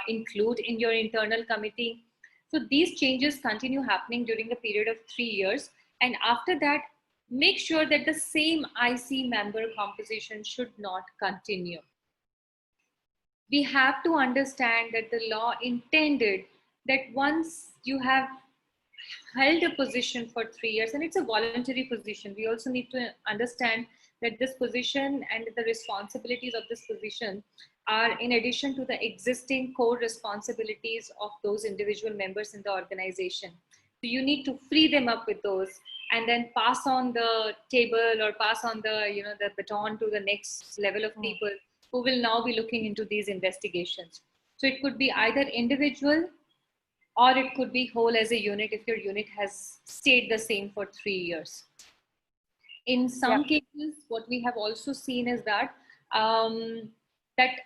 include in your internal committee. So these changes continue happening during the period of 3 years, and after that, make sure that the same IC member composition should not continue. We have to understand that the law intended that once you have held a position for 3 years, and it's a voluntary position, we also need to understand that this position and the responsibilities of this position are in addition to the existing core responsibilities of those individual members in the organization. So you need to free them up with those and then pass on the table or pass on the baton to the next level of people who will now be looking into these investigations. So it could be either individual or it could be whole as a unit if your unit has stayed the same for 3 years. In some cases, what we have also seen is that that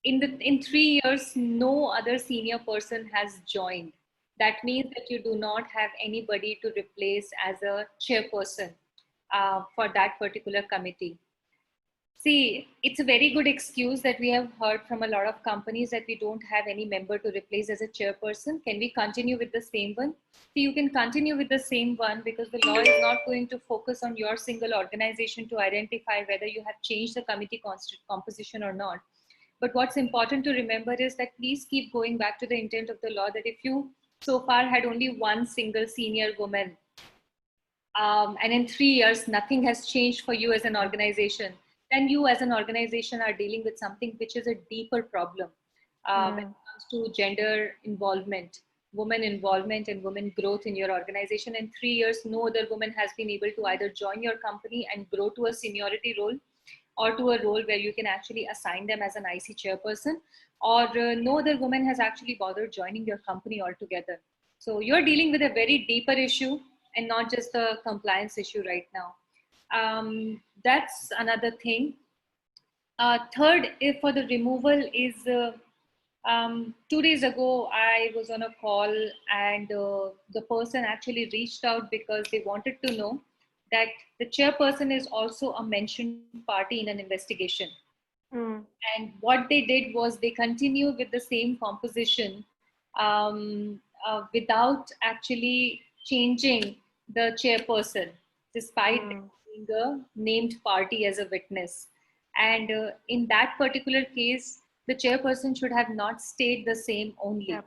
in 3 years, no other senior person has joined. That means that you do not have anybody to replace as a chairperson for that particular committee. See, it's a very good excuse that we have heard from a lot of companies that we don't have any member to replace as a chairperson. Can we continue with the same one? See, you can continue with the same one because the law is not going to focus on your single organization to identify whether you have changed the committee composition or not. But what's important to remember is that please keep going back to the intent of the law that if you so far had only one single senior woman and in 3 years nothing has changed for you as an organization, then you as an organization are dealing with something which is a deeper problem when it comes to gender involvement, women involvement, and women growth in your organization. In 3 years, no other woman has been able to either join your company and grow to a seniority role, or to a role where you can actually assign them as an IC chairperson, or no other woman has actually bothered joining your company altogether. So you're dealing with a very deeper issue and not just a compliance issue right now. That's another thing. Third, for the removal is 2 days ago, I was on a call, and the person actually reached out because they wanted to know that the chairperson is also a mentioned party in an investigation. And what they did was they continued with the same composition without actually changing the chairperson, despite being a named party as a witness. And in that particular case, the chairperson should have not stayed the same only. Yep.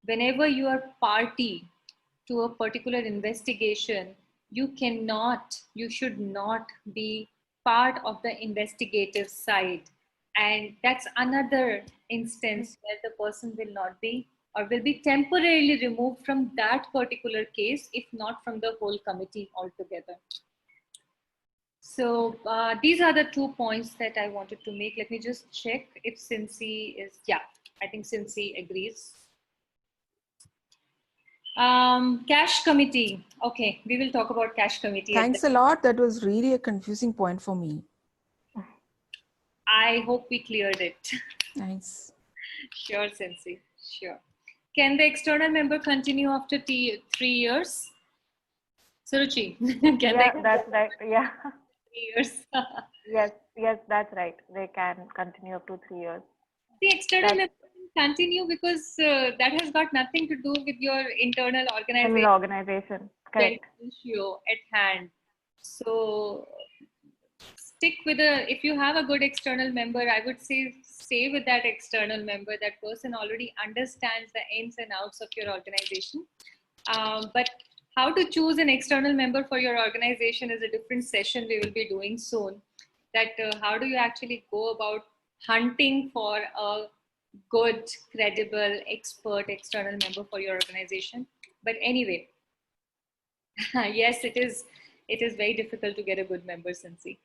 Whenever you are party to a particular investigation, you should not be part of the investigative side. And that's another instance where the person will not be, or will be temporarily removed from that particular case, if not from the whole committee altogether. So these are the 2 points that I wanted to make. Let me just check if Cincy is, yeah, I think Cincy agrees. Cash committee. Okay, we will talk about cash committee. Thanks a lot. That was really a confusing point for me. I hope we cleared it. Thanks. Sure, Cincy, sure. Can the external member continue after 3 years? Suruchi, yeah, that's right. Yeah. 3 years. yes, that's right. They can continue up to 3 years. The external member can continue because that has got nothing to do with your internal organization. Correct. Issue at hand. So stick with if you have a good external member, I would say stay with that external member. That person already understands the ins and outs of your organization. But how to choose an external member for your organization is a different session we will be doing soon. That how do you actually go about hunting for a good, credible, expert external member for your organization? But anyway, yes, it is very difficult to get a good member, Cincy.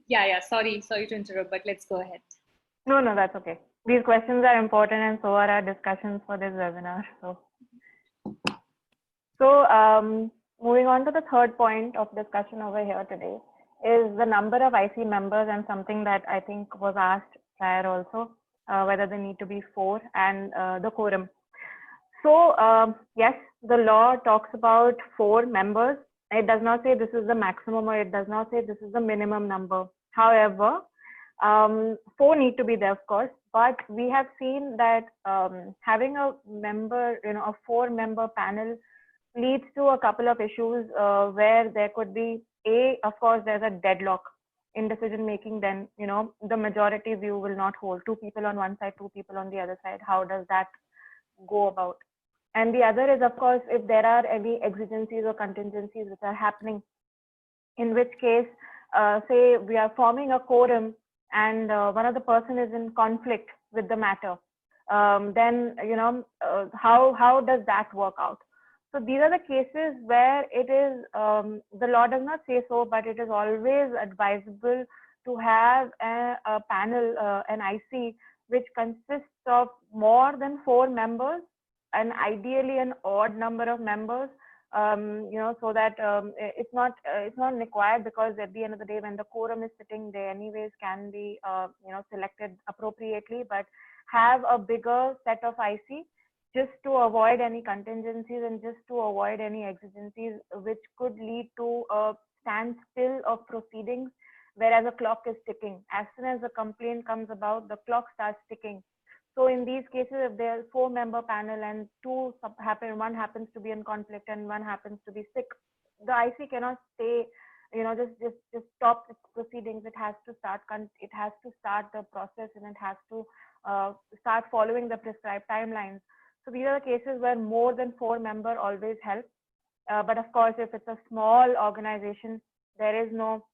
Yeah, sorry to interrupt, but let's go ahead. No, that's okay. These questions are important, and so are our discussions for this webinar. So moving on to the third point of discussion over here today is the number of IC members, and something that I think was asked prior also, whether they need to be 4, and the quorum. So yes, the law talks about 4 members. It does not say this is the maximum, or it does not say this is the minimum number. However, 4 need to be there, of course, but we have seen that having a member, a 4-member panel leads to a couple of issues where there could be of course, there's a deadlock in decision making. Then, the majority view will not hold. 2 people on one side, 2 people on the other side. How does that go about? And the other is, of course, if there are any exigencies or contingencies which are happening, in which case, say we are forming a quorum and one of the person is in conflict with the matter, then, how does that work out? So these are the cases where it is, the law does not say so, but it is always advisable to have a panel, an IC, which consists of more than 4 members, and ideally an odd number of members, so that it's not required, because at the end of the day, when the quorum is sitting, they anyways can be, selected appropriately, but have a bigger set of IC, just to avoid any contingencies and just to avoid any exigencies which could lead to a standstill of proceedings, whereas a clock is ticking. As soon as the complaint comes about, the clock starts ticking. So in these cases, if there's 4-member panel and 2 happen, one happens to be in conflict and one happens to be sick, the IC cannot stay, just stop its proceedings. It has to start the process, and it has to start following the prescribed timelines. So these are the cases where more than 4 members always help. But of course, if it's a small organization, there is no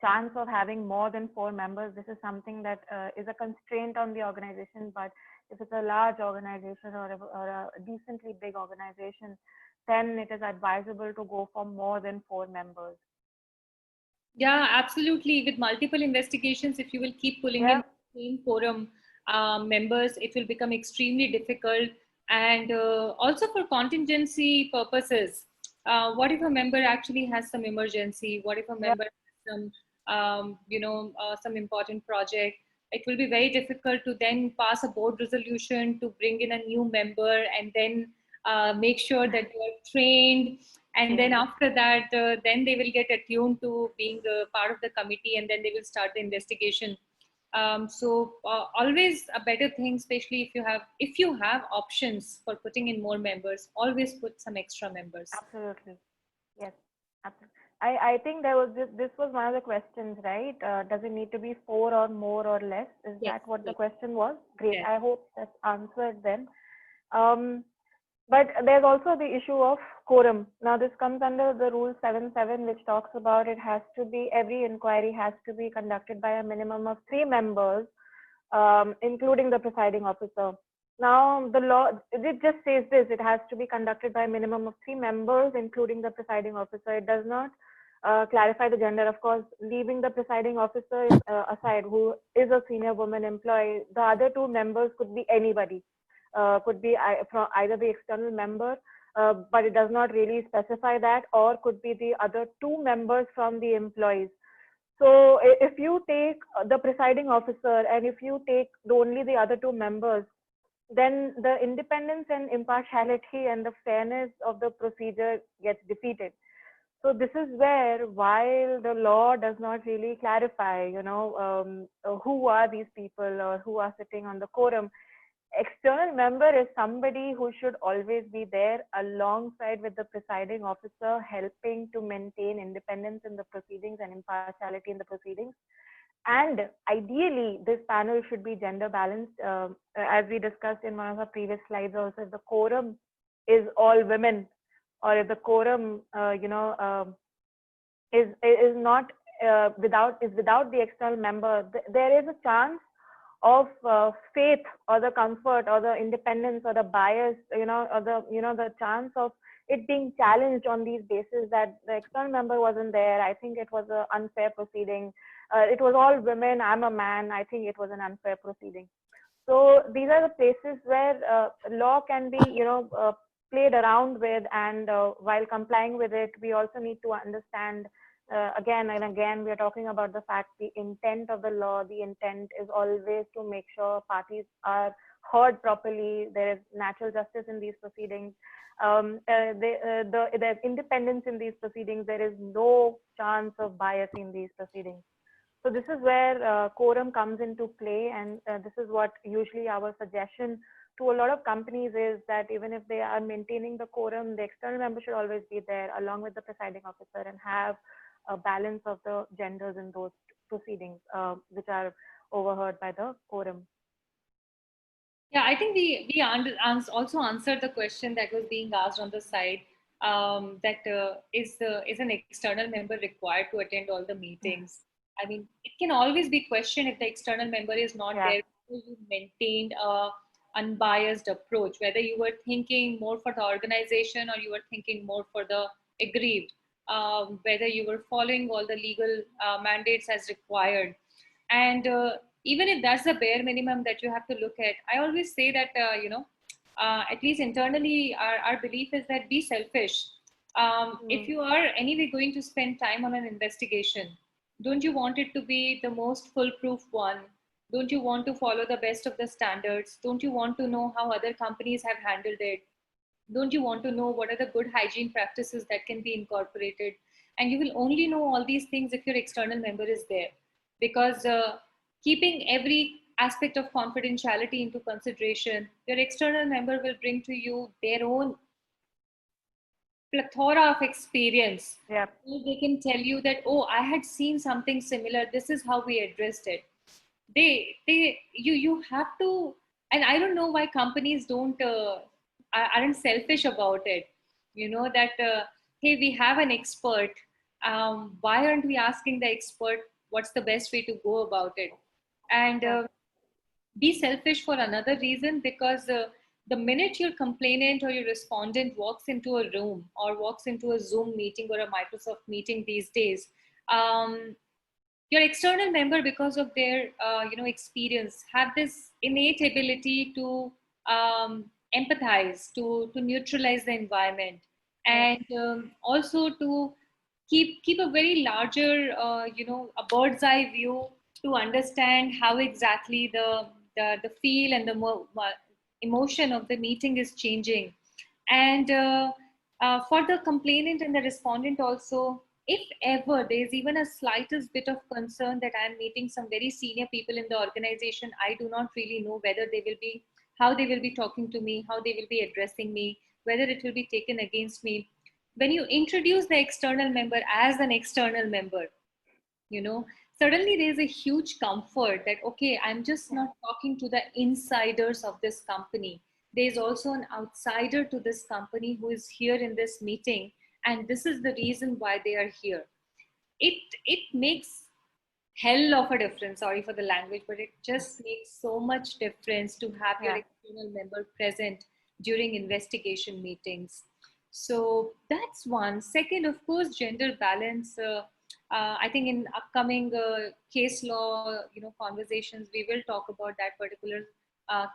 chance of having more than 4 members. This is something that is a constraint on the organization. But if it's a large organization or a decently big organization, then it is advisable to go for more than 4 members. Yeah, absolutely. With multiple investigations, if you will keep pulling in Yeah. the same forum members, it will become extremely difficult. And also for contingency purposes, what if a member actually has some emergency? What if a Yeah. member has some, some important project? It will be very difficult to then pass a board resolution to bring in a new member and then make sure that they are trained, and then after that then they will get attuned to being a part of the committee, and then they will start the investigation. So always a better thing, especially if you have options for putting in more members, always put some extra members. Absolutely. Yes. Absolutely. I think there was this was one of the questions, right? Does it need to be 4 or more or less? Is Yes, that what the yes, question was? Great. yes. I hope that's answered then. But there's also the issue of quorum. Now, this comes under the Rule 7.7, which talks about every inquiry has to be conducted by a minimum of 3 members, including the presiding officer. Now, the law, it just says this, it has to be conducted by a minimum of 3 members, including the presiding officer. It does not clarify the gender. Of course, leaving the presiding officer aside, who is a senior woman employee, the other 2 members could be anybody. Could be from either the external member, but it does not really specify that, or could be the other 2 members from the employees. So if you take the presiding officer and if you take only the other 2 members, then the independence and impartiality and the fairness of the procedure gets defeated. So this is where, while the law does not really clarify, who are these people or who are sitting on the quorum, external member is somebody who should always be there alongside with the presiding officer, helping to maintain independence in the proceedings and impartiality in the proceedings. And ideally, this panel should be gender balanced. As we discussed in one of our previous slides also, if the quorum is all women, or if the quorum, is not without the external member, there is a chance of faith or the comfort or the independence or the bias, or the chance of it being challenged on these bases that the external member wasn't there. I think it was an unfair proceeding. It was all women. I'm a man. I think it was an unfair proceeding. So these are the places where law can be, played around with, and while complying with it, we also need to understand again and again, we are talking about the fact, the intent of the law. The intent is always to make sure parties are heard properly. There is natural justice in these proceedings. There's independence in these proceedings. There is no chance of bias in these proceedings. So this is where quorum comes into play, and this is what usually our suggestion to a lot of companies is, that even if they are maintaining the quorum, the external member should always be there along with the presiding officer, and have a balance of the genders in those proceedings, which are overheard by the quorum. Yeah, I think we also answered the question that was being asked on the side. Is an external member required to attend all the meetings? I mean, it can always be questioned if the external member is not there. You maintained a unbiased approach, whether you were thinking more for the organization or you were thinking more for the aggrieved, whether you were following all the legal mandates as required. And even if that's the bare minimum that you have to look at, I always say that, at least internally, our belief is that be selfish. If you are anyway going to spend time on an investigation, don't you want it to be the most foolproof one? Don't you want to follow the best of the standards? Don't you want to know how other companies have handled it? Don't you want to know what are the good hygiene practices that can be incorporated? And you will only know all these things if your external member is there, because keeping every aspect of confidentiality into consideration, your external member will bring to you their own plethora of experience. Yep. They can tell you that, oh, I had seen something similar. This is how we addressed it. You have to, and I don't know why companies aren't selfish about it. that, hey, we have an expert. Why aren't we asking the expert what's the best way to go about it? And be selfish for another reason, because the minute your complainant or your respondent walks into a room or walks into a Zoom meeting or a Microsoft meeting these days, your external member, because of their experience, have this innate ability to empathize, to neutralize the environment, and also to keep a very larger a bird's eye view, to understand how exactly the feel and the emotion of the meeting is changing. And for the complainant and the respondent also, if ever there's even a slightest bit of concern that I'm meeting some very senior people in the organization, I do not really know whether they will be, how they will be talking to me, how they will be addressing me, whether it will be taken against me. When you introduce the external member as an external member, suddenly there's a huge comfort that, okay, I'm just not talking to the insiders of this company. There's also an outsider to this company who is here in this meeting, and this is the reason why they are here. It makes hell of a difference, sorry for the language, but it just makes so much difference to have your external member present during investigation meetings. So that's one. Second, of course, gender balance. I think in upcoming case law, conversations, we will talk about that particular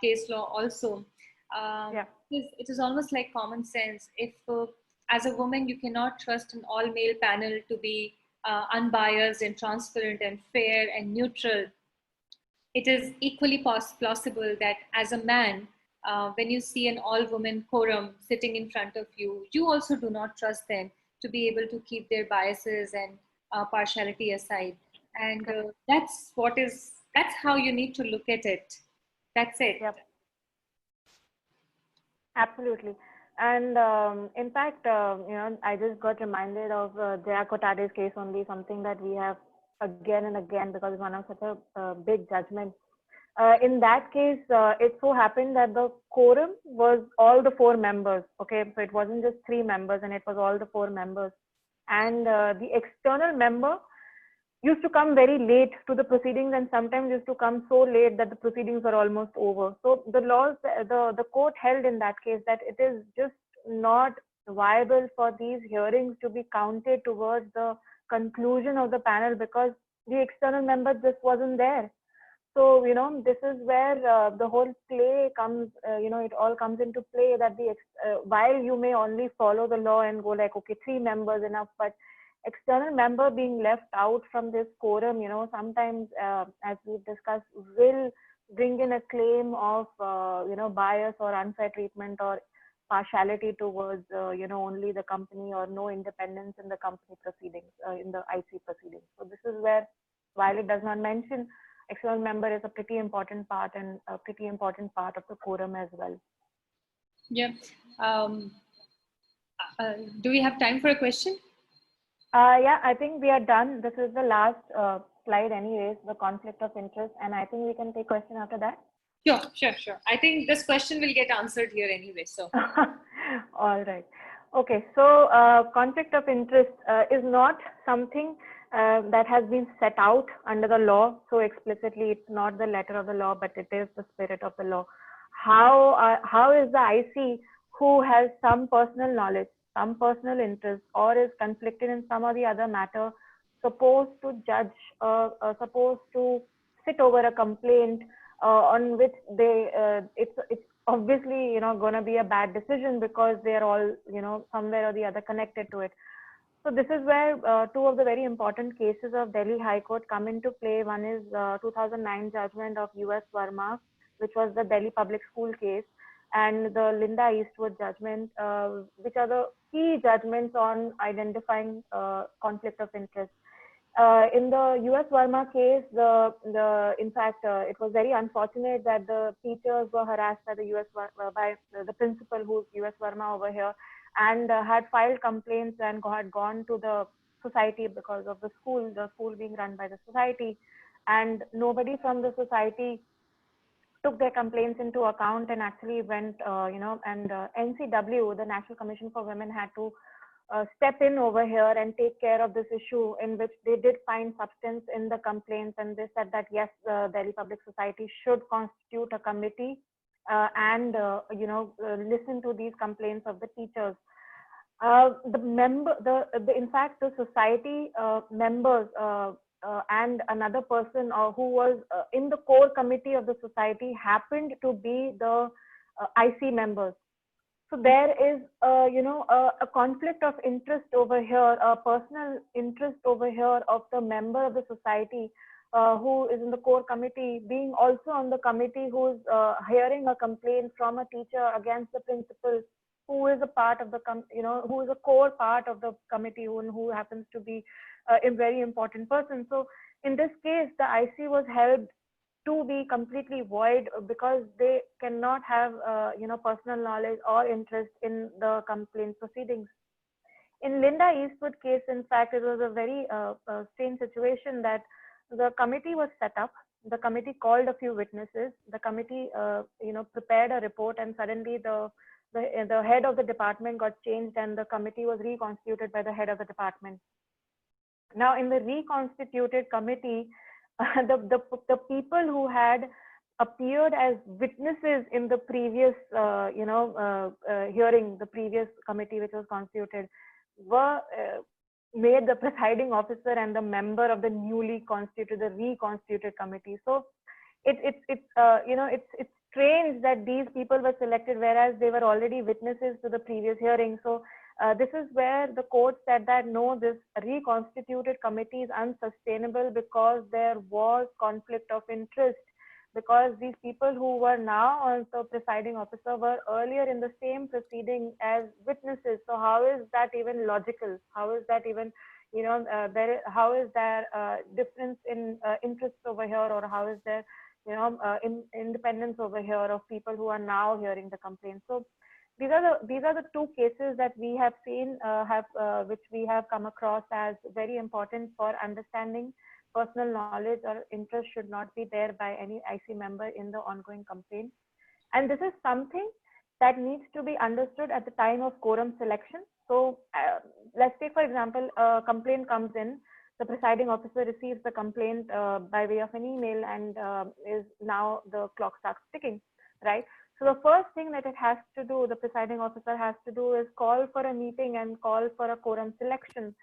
case law also. It is almost like common sense. If as a woman you cannot trust an all-male panel to be unbiased and transparent and fair and neutral, it is equally plausible that as a man, when you see an all-woman quorum sitting in front of you, you also do not trust them to be able to keep their biases and partiality aside. And that's how you need to look at it. That's it. Yep. Absolutely. And in fact, I just got reminded of Jaya Kotade's case only, something that we have again and again, because it's one of such a big judgment. In that case, it so happened that the quorum was all the 4 members. Okay, so it wasn't just 3 members, and it was all the 4 members. And the external member used to come very late to the proceedings, and sometimes used to come so late that the proceedings were almost over. So the court held in that case that it is just not viable for these hearings to be counted towards the conclusion of the panel, because the external member just wasn't there. So, this is where the whole play comes, it all comes into play, that while you may only follow the law and go like, okay, 3 members enough, but external member being left out from this quorum, sometimes, as we've discussed, will bring in a claim of, bias or unfair treatment or partiality towards, only the company, or no independence in the company proceedings, in the IC proceedings. So this is where, while it does not mention, external member is a pretty important part, and a pretty important part of the quorum as well. Yeah. Do we have time for a question? Yeah, I think we are done. This is the last slide anyways, the conflict of interest, and I think we can take question after that. Sure. I think this question will get answered here anyway, so. All right. Okay, so conflict of interest is not something that has been set out under the law so explicitly. It's not the letter of the law, but it is the spirit of the law. How is the IC, who has some personal knowledge, some personal interest, or is conflicted in some or the other matter, supposed to judge, supposed to sit over a complaint on which it's obviously going to be a bad decision, because they're all somewhere or the other connected to it. So this is where 2 of the very important cases of Delhi High Court come into play. One is 2009 judgment of US Verma, which was the Delhi public school case, and the Linda Eastwood judgment, which are the key judgments on identifying conflict of interest. In the US Verma case, in fact, it was very unfortunate that the teachers were harassed by the by the principal, who's US Verma over here, and had filed complaints and had gone to the society because of the school being run by the society, and nobody from the society took their complaints into account and actually went, NCW, the National Commission for Women, had to step in over here and take care of this issue, in which they did find substance in the complaints, and they said that yes, Delhi Public Society should constitute a committee and listen to these complaints of the teachers. In fact, the society members and another person who was in the core committee of the society happened to be the IC members. So there is, a conflict of interest over here, a personal interest over here of the member of the society who is in the core committee, being also on the committee, who's hearing a complaint from a teacher against the principal, who is a part of the, who is a core part of the committee, who happens to be a very important person. So in this case, the IC was held to be completely void because they cannot have, personal knowledge or interest in the complaint proceedings. In Linda Eastwood case, in fact, it was a very strange situation that the committee was set up. The committee called a few witnesses. The committee, prepared a report, and suddenly the head of the department got changed, and the committee was reconstituted by the head of the department. Now, in the reconstituted committee, the people who had appeared as witnesses in the previous, hearing, the previous committee which was constituted, were made the presiding officer and the member of the newly constituted, the reconstituted committee. So it's strange that these people were selected, whereas they were already witnesses to the previous hearing. So this is where the court said that no, this reconstituted committee is unsustainable because there was conflict of interest, because these people who were now also presiding officer were earlier in the same proceeding as witnesses. So how is that even logical? How is that even, how is there difference in interests over here, or how is there, independence over here of people who are now hearing the complaint? So these are the two cases that we have seen, which we have come across as very important for understanding. Personal knowledge or interest should not be there by any IC member in the ongoing complaint. And this is something that needs to be understood at the time of quorum selection. So let's take, for example, a complaint comes in, the presiding officer receives the complaint by way of an email, and is now the clock starts ticking, right? So the first thing that it has to do, the presiding officer has to do, is call for a meeting and call for a quorum selection,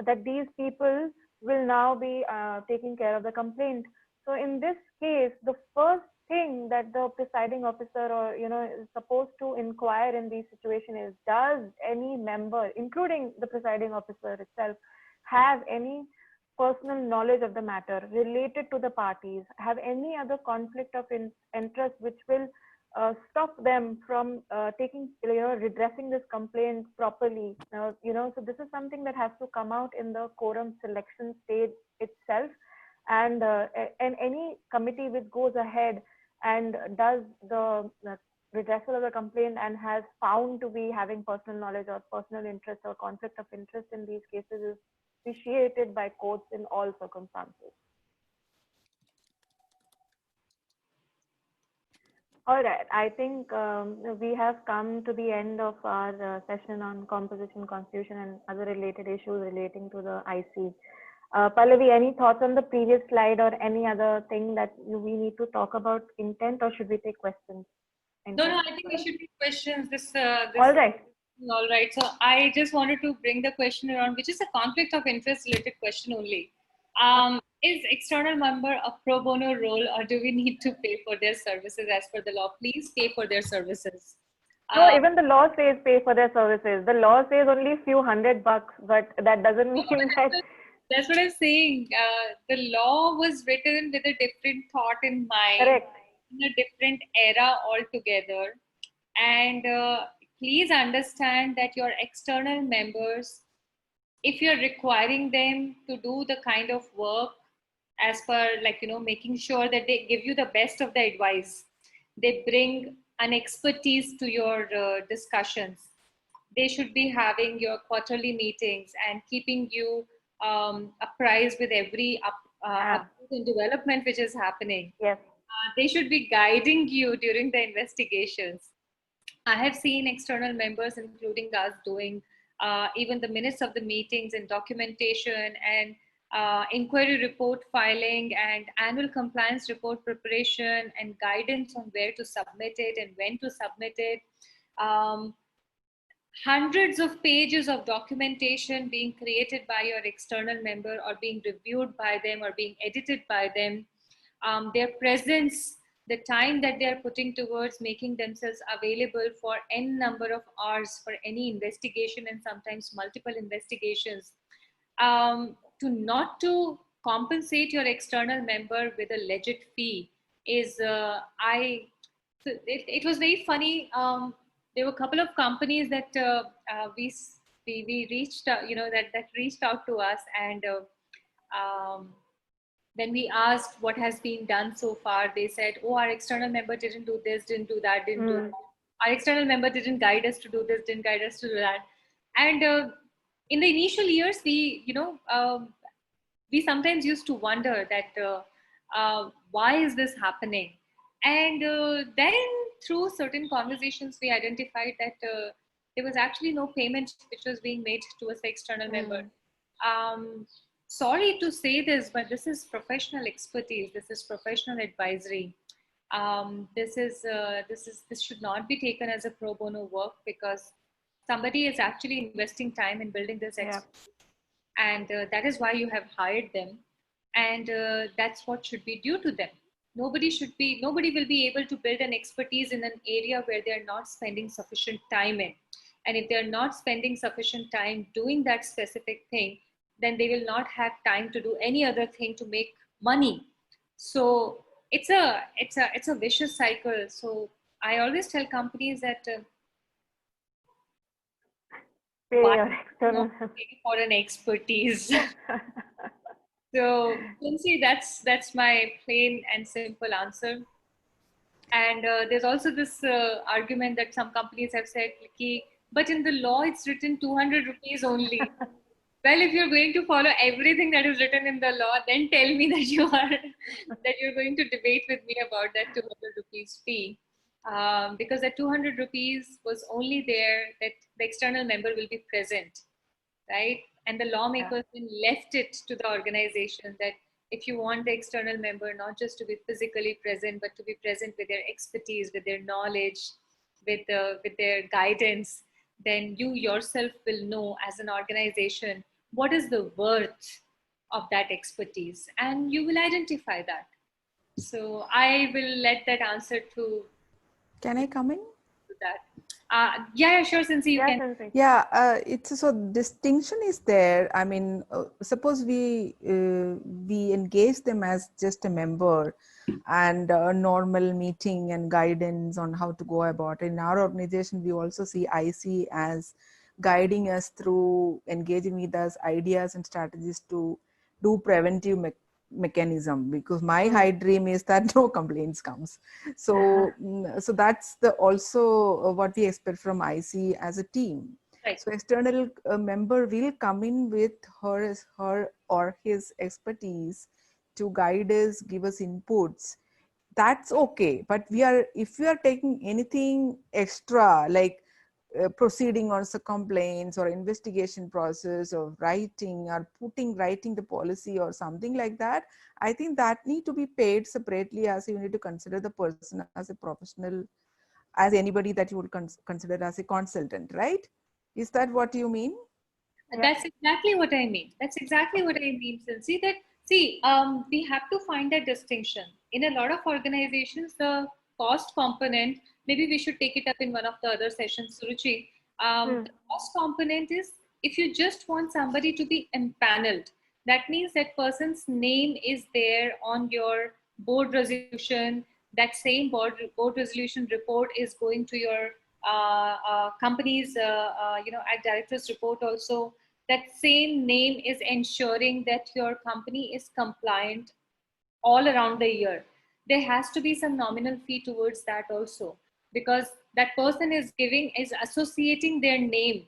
that these people will now be taking care of the complaint. So in this case, the first thing that the presiding officer is supposed to inquire in these situations is, does any member, including the presiding officer itself, have any personal knowledge of the matter related to the parties, have any other conflict of interest which will stop them from redressing this complaint properly. So this is something that has to come out in the quorum selection stage itself, and any committee which goes ahead and does the redressal of the complaint and has found to be having personal knowledge or personal interest or conflict of interest in these cases is appreciated by courts in all circumstances. All right, I think we have come to the end of our session on composition, constitution, and other related issues relating to the IC. Pallavi, any thoughts on the previous slide or any other thing that we need to talk about intent, or should we take questions? No, I think we should take questions. All right. All right. So I just wanted to bring the question around, which is a conflict of interest related question only. Is external member a pro bono role, or do we need to pay for their services as per the law? Please pay for their services. No, even the law says pay for their services. The law says only a few $100, but that doesn't mean that. That's what I'm saying. The law was written with a different thought in mind. Correct. In a different era altogether. And please understand that your external members, if you're requiring them to do the kind of work as per, making sure that they give you the best of the advice, they bring an expertise to your discussions, they should be having your quarterly meetings and keeping you apprised with every development which is happening. Yes. They should be guiding you during the investigations. I have seen external members, including us, doing even the minutes of the meetings and documentation and inquiry report filing and annual compliance report preparation and guidance on where to submit it and when to submit it. Um, Hundreds of pages of documentation being created by your external member or being reviewed by them or being edited by them. Their presence, the time that they're putting towards making themselves available for n number of hours for any investigation and sometimes multiple investigations. To not to compensate your external member with a legit fee is it was very funny. There were a couple of companies that we reached that reached out to us, and when we asked what has been done so far, they said, oh, our external member didn't do this, didn't do that, didn't do that. Our external member didn't guide us to do this, didn't guide us to do that. And in the initial years, we sometimes used to wonder that why is this happening? And then through certain conversations, we identified that there was actually no payment which was being made towards the external member. Sorry to say this, but this is professional expertise. This is professional advisory. This should not be taken as a pro bono work, because somebody is actually investing time in building this expertise, and that is why you have hired them, and that's what should be due to them. Nobody will be able to build an expertise in an area where they're not spending sufficient time in. And if they're not spending sufficient time doing that specific thing, then they will not have time to do any other thing to make money. So it's a vicious cycle. So I always tell companies that pay your external for an expertise. So Lindsay, that's my plain and simple answer. And there's also this argument that some companies have said, but in the law it's written 200 rupees only. Well, if you're going to follow everything that is written in the law, then tell me that you're going to debate with me about that 200 rupees fee. Because that 200 rupees was only there that the external member will be present, right? And the lawmakers then left it to the organization that if you want the external member not just to be physically present, but to be present with their expertise, with their knowledge, with their guidance, then you yourself will know as an organization what is the worth of that expertise, and you will identify that. So I will let that answer to. Can I come in? That. Yeah, sure, Cincy, you can. Cincy. Yeah, it's so distinction is there. I mean, suppose we engage them as just a member and a normal meeting and guidance on how to go about it. In our organization, we also see IC as guiding us through engaging with us ideas and strategies to do preventive mechanism, because my high dream is that no complaints comes. So so that's the also what we expect from IC as a team. Right. So external member will come in with her or his expertise to guide us, give us inputs. That's okay. But if we are taking anything extra, like proceeding on some complaints or investigation process or writing the policy or something like that, I think that need to be paid separately, as you need to consider the person as a professional, as anybody that you would consider as a consultant, right? Is that what you mean? That's exactly what I mean. That's exactly what I mean, Cincy. We have to find that distinction. In a lot of organizations, the cost component, maybe we should take it up in one of the other sessions, Suruchi. The cost component is, if you just want somebody to be empaneled, that means that person's name is there on your board resolution. That same board resolution report is going to your company's at director's report also. That same name is ensuring that your company is compliant all around the year. There has to be some nominal fee towards that also, because that person is associating their name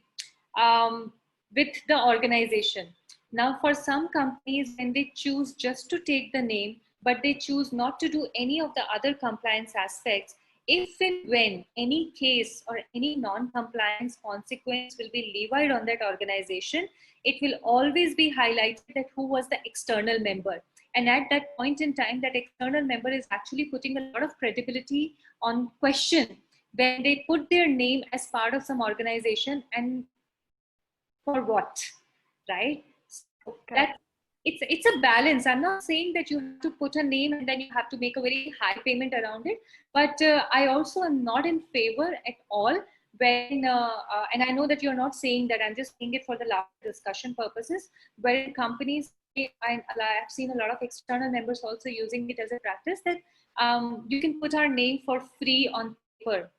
with the organization. Now, for some companies, when they choose just to take the name, but they choose not to do any of the other compliance aspects, if and when any case or any non-compliance consequence will be levied on that organization, it will always be highlighted that who was the external member. And at that point in time, that external member is actually putting a lot of credibility on question when they put their name as part of some organization, and for what, right? So that it's a balance. I'm not saying that you have to put a name and then you have to make a very high payment around it, but I also am not in favor at all when and I know that you're not saying that, I'm just saying it for the last discussion purposes, where companies, I've seen a lot of external members also using it as a practice that you can put our name for free on paper.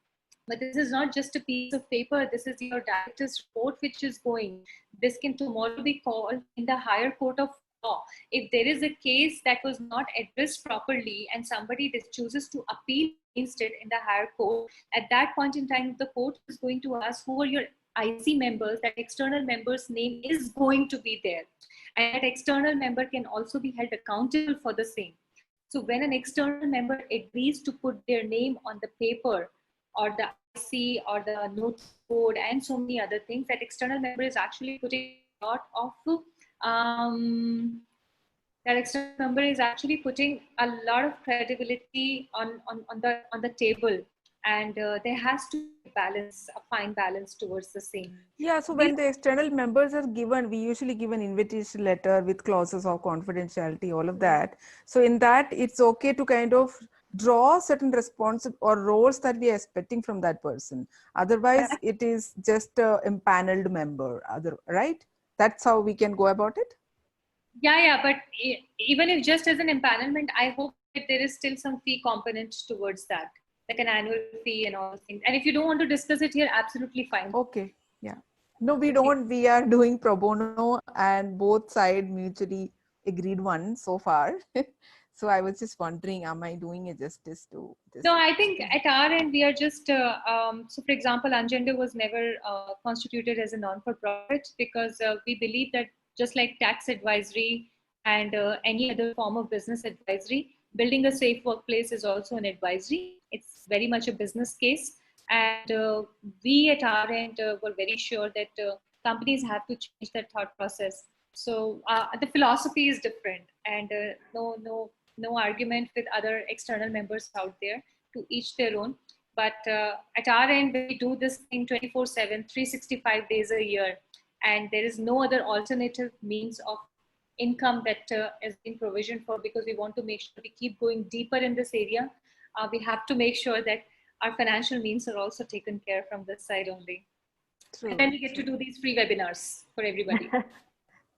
But this is not just a piece of paper. This is your director's report which is going. This can tomorrow be called in the higher court of law. If there is a case that was not addressed properly and somebody chooses to appeal against it in the higher court, at that point in time, the court is going to ask who are your IC members, that external member's name is going to be there. And that external member can also be held accountable for the same. So when an external member agrees to put their name on the paper or the IC or the notice code and so many other things, that external member is actually putting a lot of that external member is actually putting a lot of credibility on the table, and there has to be a fine balance towards the same. Yeah, so when the external members are given, we usually give an invitation letter with clauses of confidentiality, all of that. So in that, it's okay to kind of draw certain responsibilities or roles that we are expecting from that person. Otherwise, it is just a empaneled member, right? That's how we can go about it. Yeah, but even if just as an empanelment, I hope that there is still some fee component towards that, like an annual fee and all those things. And if you don't want to discuss it here, absolutely fine. Okay, yeah. No, we don't. We are doing pro bono and both sides mutually agreed one so far. So I was just wondering, am I doing a justice to this? No, I think at our end, we are just, so for example, Ungender was never constituted as a non-for-profit because we believe that just like tax advisory and any other form of business advisory, building a safe workplace is also an advisory. It's very much a business case. And we at our end were very sure that companies have to change their thought process. So the philosophy is different, and no argument with other external members out there, to each their own. But at our end, we do this thing 24/7, 365 days a year, and there is no other alternative means of income that has been provisioned for, because we want to make sure we keep going deeper in this area. We have to make sure that our financial means are also taken care from this side only. True, and then we get to do these free webinars for everybody.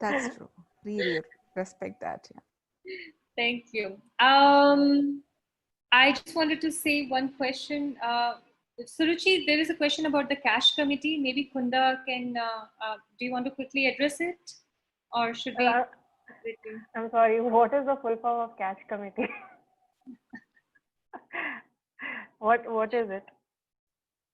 That's true. Really respect that. Yeah. Thank you. I just wanted to say one question. Suruchi, there is a question about the cash committee. Maybe Kunda can, do you want to quickly address it? Or should we? I'm sorry, what is the full form of cash committee? What is it?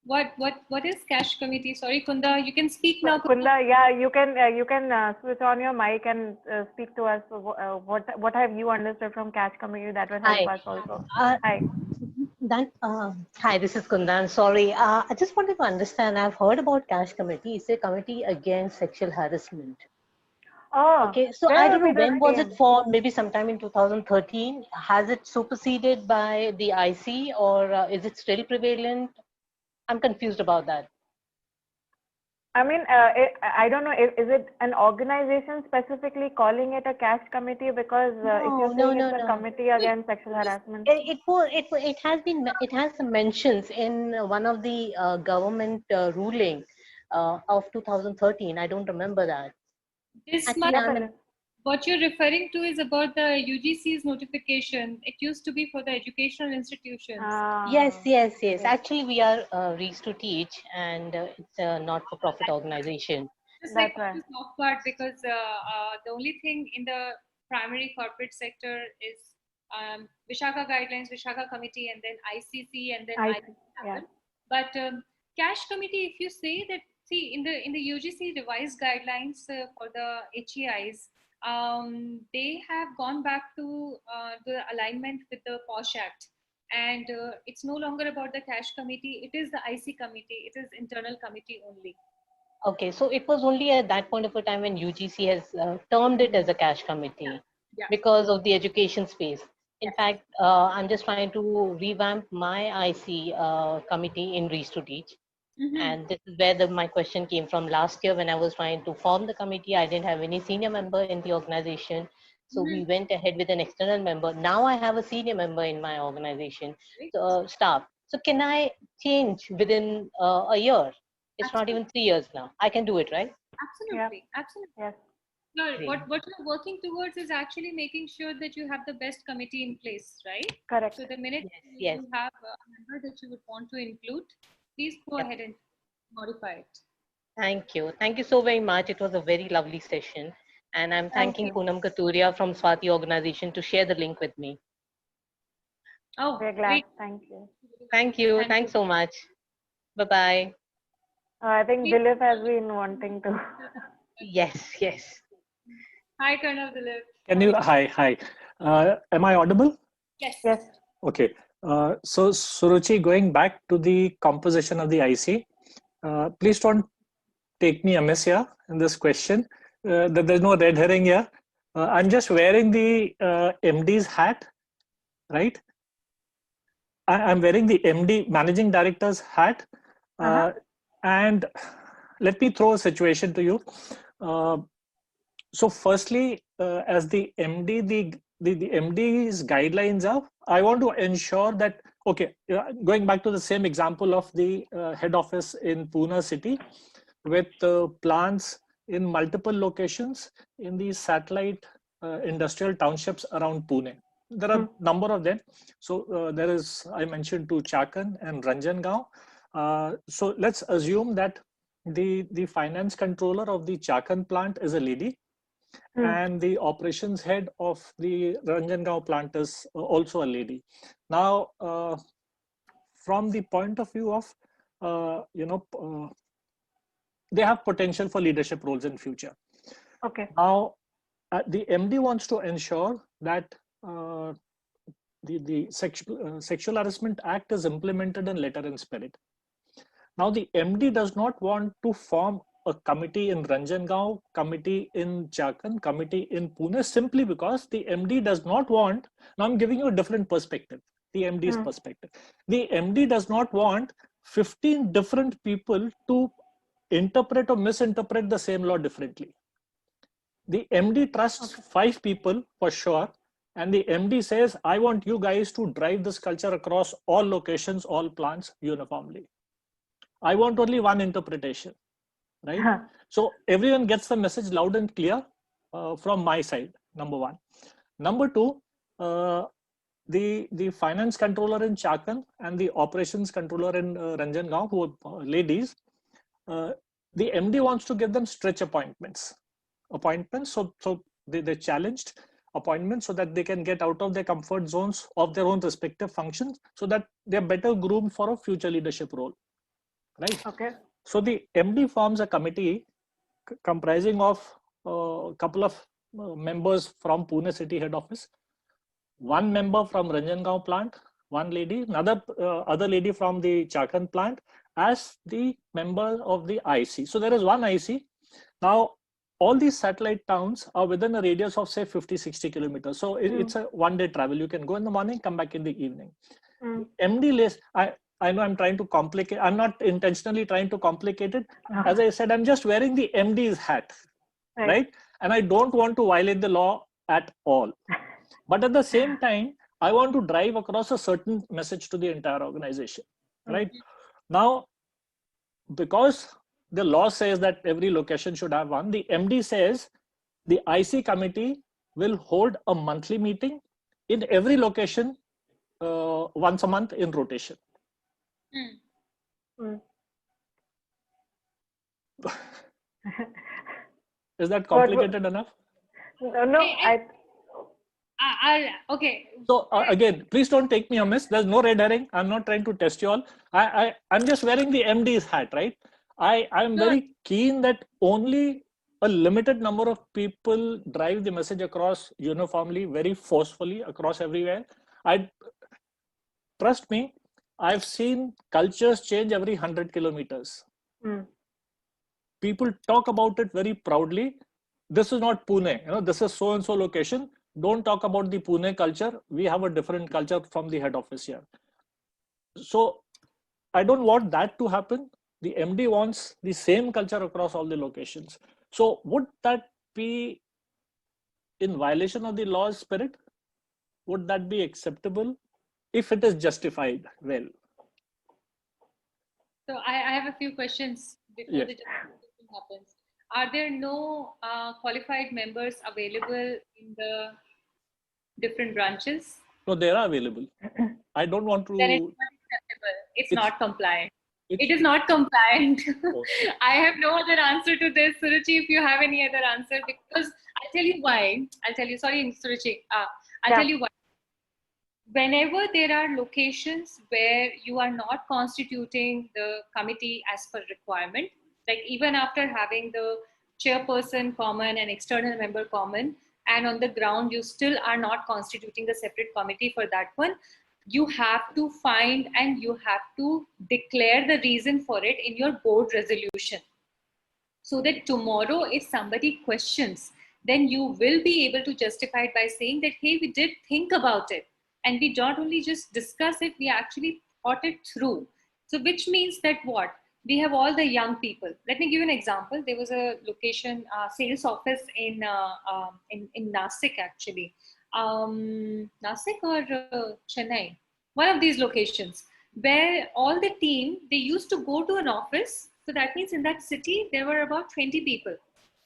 What is cash committee? Sorry, Kunda, you can speak now. Kunda, yeah, you can switch on your mic and speak to us. What have you understood from cash committee that will help us also? Hi. Hi, this is Kundan. Sorry, I just wanted to understand. I've heard about cash committee. It's a committee against sexual harassment. Oh, okay. So I don't know, when was it formed? Maybe sometime in 2013. Has it superseded by the IC, or is it still prevalent? I'm confused about that. I mean, I don't know. Is it an organization specifically calling it a cash committee? Because if you're saying it's a committee against sexual harassment, it has some mentions in one of the government ruling of 2013. I don't remember that. What you're referring to is about the UGC's notification. It used to be for the educational institutions. Yes. Actually, we are Reach to Teach, and it's a not-for-profit organization. Just like the soft part, because the only thing in the primary corporate sector is Vishaka guidelines, Vishaka committee, and then ICC, and then ICC. But cash committee, if you say that, see, in the UGC revised guidelines for the HEIs, they have gone back to the alignment with the POSH Act. And it's no longer about the cash committee. It is the IC committee. It is internal committee only. Okay, so it was only at that point of a time when UGC has termed it as a cash committee Yeah. because of the education space. In Yes. fact, I'm just trying to revamp my IC committee in Reach to Teach. And this is where my question came from last year when I was trying to form the committee. I didn't have any senior member in the organization. So we went ahead with an external member. Now I have a senior member in my organization, staff. So can I change within a year? It's not even 3 years now. I can do it, right? Absolutely. Absolutely. Yes. No, Great. what you're working towards is actually making sure that you have the best committee in place, right? Correct. So the minute Yes. you have a member that you would want to include, please go Yep. ahead and modify it. Thank you. Thank you so very much. It was a very lovely session. And I'm thanking you. Poonam Katuria from Swati organization to share the link with me. Oh, We're glad. great. Thank you. Thank you. Thank Thanks you. so much. Bye-bye. I think Dilip has been wanting to. Yes, yes. Hi, Colonel Dilip. Can you, hi. Am I audible? Yes. Yes. Okay. So Suruchi, going back to the composition of the IC, please don't take me amiss here in this question. There's no red herring here. I'm just wearing the MD's hat, right? I'm wearing the MD, Managing Director's hat. And let me throw a situation to you. So firstly, as the MD, the MD's guidelines are, I want to ensure that, okay, going back to the same example of the head office in Pune city with plants in multiple locations in the satellite industrial townships around Pune. There are a number of them. So there is, I mentioned to Chakan and Ranjangaon. So let's assume that the finance controller of the Chakan plant is a lady, and the operations head of the Ranjangaon plant is also a lady. Now, from the point of view of, they have potential for leadership roles in future. Okay. Now, the MD wants to ensure that the Sexual Harassment Act is implemented in letter and spirit. Now, the MD does not want to form a committee in Ranjangaon, committee in Chakan, committee in Pune, simply because the MD does not want, now I'm giving you a different perspective, the MD's perspective. The MD does not want 15 different people to interpret or misinterpret the same law differently. The MD trusts 5 people for sure, and the MD says, I want you guys to drive this culture across all locations, all plants uniformly. I want only one interpretation, right? So everyone gets the message loud and clear from my side, number one. Number two, the finance controller in Chakan and the operations controller in Ranjangaon, who are ladies, the MD wants to give them stretch appointments. So they challenged appointments so that they can get out of their comfort zones of their own respective functions, so that they're better groomed for a future leadership role, right? Okay. So the MD forms a committee comprising of a couple of members from Pune city head office, one member from Ranjangaon plant, one lady, another other lady from the Chakan plant as the member of the IC. So there is one IC. Now, all these satellite towns are within a radius of say 50-60 kilometers. So it's a one-day travel. You can go in the morning, come back in the evening. MD list, I know I'm trying to complicate. I'm not intentionally trying to complicate it. As I said, I'm just wearing the MD's hat, right? And I don't want to violate the law at all. But at the same time, I want to drive across a certain message to the entire organization, right? Now, because the law says that every location should have one, the MD says the IC committee will hold a monthly meeting in every location once a month in rotation. Is that complicated enough? No, okay. So again, please don't take me amiss. There's no red herring. I'm not trying to test you all. I'm just wearing the MD's hat, right? I'm very keen that only a limited number of people drive the message across uniformly, very forcefully across everywhere. Trust me, I've seen cultures change every 100 kilometers. People talk about it very proudly. This is not Pune, this is so and so location. Don't talk about the Pune culture. We have a different culture from the head office here. So I don't want that to happen. The MD wants the same culture across all the locations. So would that be in violation of the law's spirit? Would that be acceptable if it is justified well? So I have a few questions before the justification happens. Are there no qualified members available in the different branches? No, they are available. I don't want to. Then it's not acceptable. It's not compliant. It is not compliant. Okay. I have no other answer to this, Suruchi. If you have any other answer, because I'll tell you why. I'll tell you. Sorry, Suruchi. I'll tell you why. Whenever there are locations where you are not constituting the committee as per requirement, like even after having the chairperson common and external member common, and on the ground you still are not constituting the separate committee for that one, you have to find and you have to declare the reason for it in your board resolution, so that tomorrow if somebody questions, then you will be able to justify it by saying that, hey, we did think about it. And we don't only just discuss it, we actually thought it through. So which means that what? We have all the young people. Let me give you an example. There was a location, sales office in Nasik actually. Nasik or Chennai? One of these locations where all the team, they used to go to an office. So that means in that city, there were about 20 people.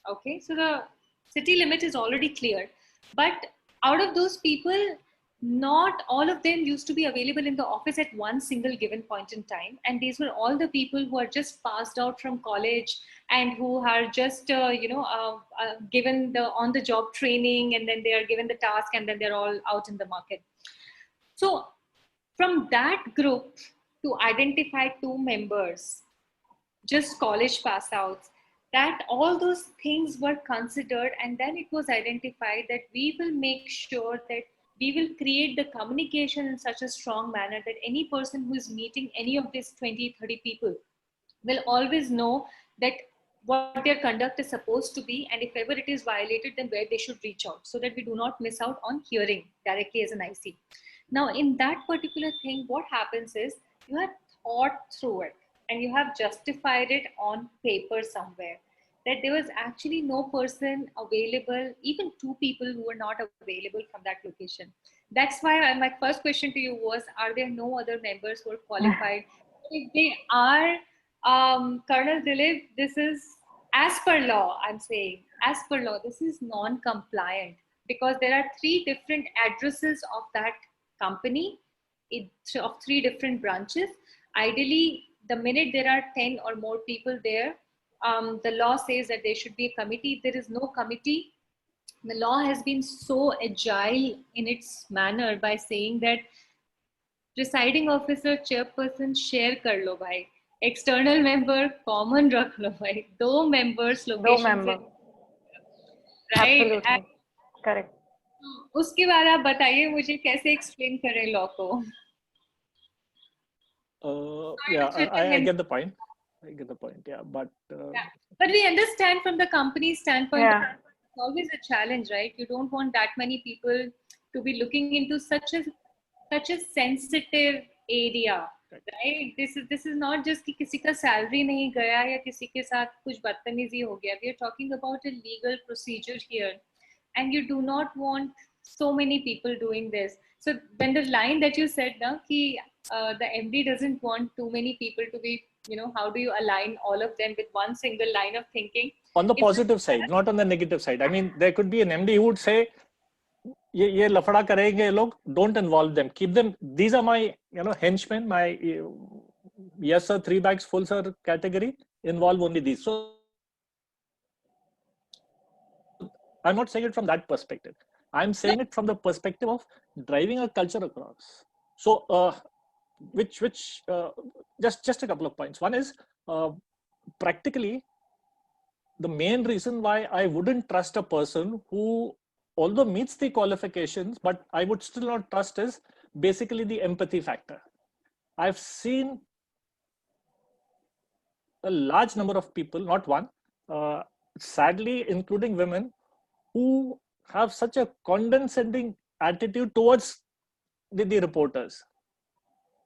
Okay, so the city limit is already clear. But out of those people, not all of them used to be available in the office at one single given point in time. And these were all the people who are just passed out from college and who are just, given the on-the-job training, and then they are given the task, and then they're all out in the market. So from that group to identify 2 members, just college pass outs, that all those things were considered, and then it was identified that we will make sure that we will create the communication in such a strong manner that any person who is meeting any of these 20-30 people will always know that what their conduct is supposed to be, and if ever it is violated, then where they should reach out, so that we do not miss out on hearing directly as an IC. Now, in that particular thing, what happens is you have thought through it and you have justified it on paper somewhere, that there was actually no person available, even 2 people who were not available from that location. That's why my first question to you was, are there no other members who are qualified? If they are, Colonel Dilip, this is as per law, I'm saying, as per law, this is non-compliant, because there are 3 different addresses of that company of 3 different branches. Ideally, the minute there are 10 or more people there, the law says that there should be a committee. There is no committee. The law has been so agile in its manner by saying that presiding officer, chairperson, share kar lo bhai. External member, common rakh lo bhai. 2 members, location. Right? Absolutely. Correct. उसके बाद आप बताइए मुझे कैसे explain करें law को? I get the point. I get the point. Yeah, but we understand from the company's standpoint. Yeah. It's always a challenge, right? You don't want that many people to be looking into such a sensitive area, right? This is not just कि किसी का salary नहीं गया या किसी के साथ कुछ बदतमीजी हो गया. We are talking about a legal procedure here, and you do not want so many people doing this. So when the line that you said now, कि the MD doesn't want too many people to be, how do you align all of them with one single line of thinking? On the positive side, not on the negative side. I mean, there could be an MD who would say, ये लफड़ा करेंगे लोग, don't involve them. Keep them. These are my, henchmen, my yes sir, 3 bags full sir category. Involve only these. So I'm not saying it from that perspective. I'm saying it from the perspective of driving a culture across. So, just a couple of points. One is practically the main reason why I wouldn't trust a person who, although meets the qualifications, but I would still not trust is basically the empathy factor. I've seen a large number of people, not one, sadly, including women, who have such a condescending attitude towards the reporters,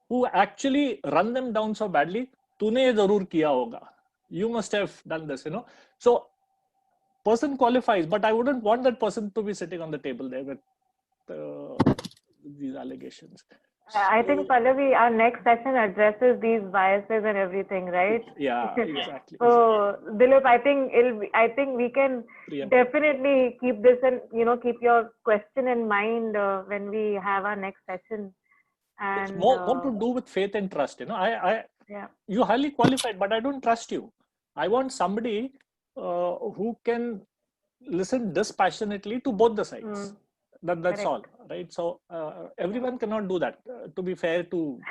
who actually run them down so badly. तूने ये जरूर किया होगा. You must have done this, you know. So, person qualifies, but I wouldn't want that person to be sitting on the table there with these allegations. I think, Pallavi, our next session addresses these biases and everything, right? Yeah, exactly. So, Dilip, I think we can definitely keep this and, keep your question in mind when we have our next session. And it's more to do with faith and trust. You know, you're highly qualified, but I don't trust you. I want somebody who can listen dispassionately to both the sides. That's Correct. all, right? So everyone cannot do that. To be fair to,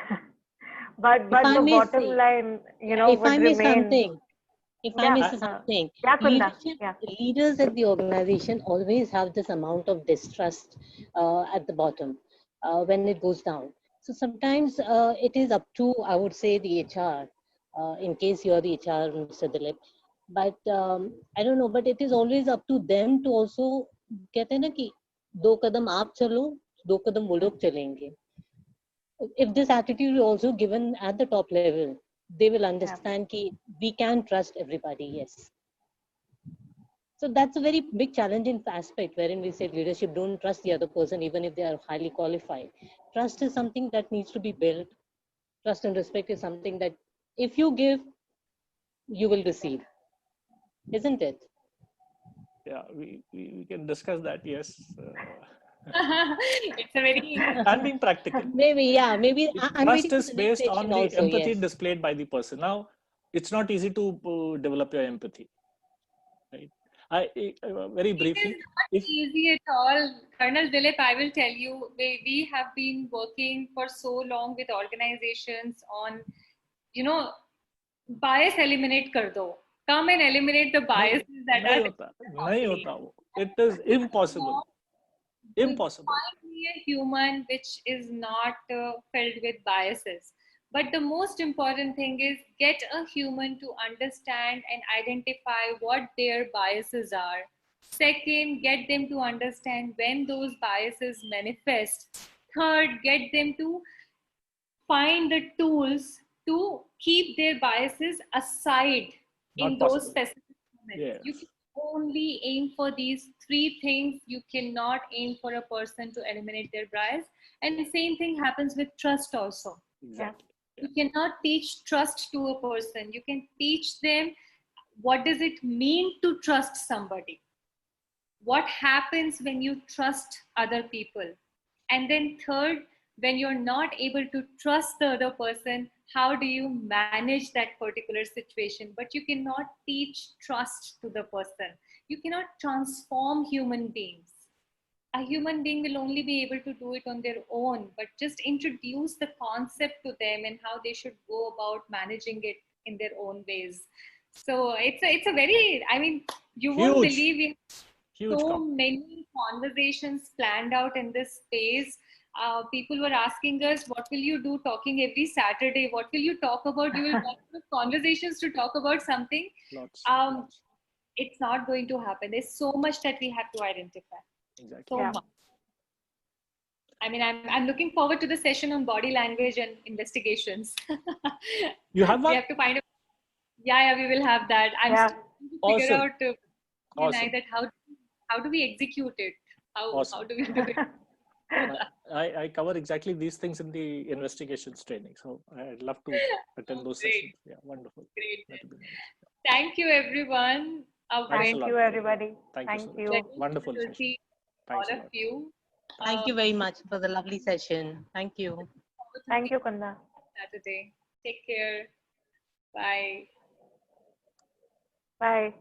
but the bottom line, if would I may remain. If I may say something, leaders at the organization always have this amount of distrust at the bottom when it goes down. So sometimes it is up to, I would say, the HR, in case you're the HR, Mr. Dilip. But I don't know, but it is always up to them to also get in a key. दो कदम आप चलो, दो कदम वो लोग चलेंगे. If this attitude is also given at the top level, they will understand that we can trust everybody. Yes. So that's a very big challenging aspect wherein we say leadership don't trust the other person even if they are highly qualified. Trust is something that needs to be built. Trust and respect is something that if you give, you will receive. Isn't it? Yeah, we can discuss that. Yes. It's a very and being practical. Maybe trust is based on the empathy displayed by the person. Now, it's not easy to develop your empathy, right? Very briefly, it is not easy at all. Colonel Dilip, I will tell you, we have been working for so long with organizations on, bias eliminate kar do. Come and eliminate the biases that are. It is impossible. Impossible. Find me a human which is not filled with biases. But the most important thing is get a human to understand and identify what their biases are. Second, get them to understand when those biases manifest. Third, get them to find the tools to keep their biases aside in those specific moments. Yes. You can only aim for these three things. You cannot aim for a person to eliminate their bias. And the same thing happens with trust also. Exactly. You cannot teach trust to a person. You can teach them what does it mean to trust somebody. What happens when you trust other people? And then third, when you're not able to trust the other person, how do you manage that particular situation? But you cannot teach trust to the person. You cannot transform human beings. A human being will only be able to do it on their own, but just introduce the concept to them and how they should go about managing it in their own ways. So it's a very, you won't believe we have so many conversations planned out in this space. People were asking us, what will you do talking every Saturday? What will you talk about? You will have conversations to talk about something. Lots. It's not going to happen. There's so much that we have to identify. Exactly. So much. I'm looking forward to the session on body language and investigations. You have one? We have to find we will have that. I'm still figure out that how do we execute it? How do we do it? I cover exactly these things in the investigations training. So I'd love to attend those sessions. Yeah, wonderful. Great. Thank you, everyone. Thank you, everybody. Thank you. Wonderful session. All of you. Thank you very much for the lovely session. Thank you. Thank you, Kunda. Saturday. Take care. Bye. Bye.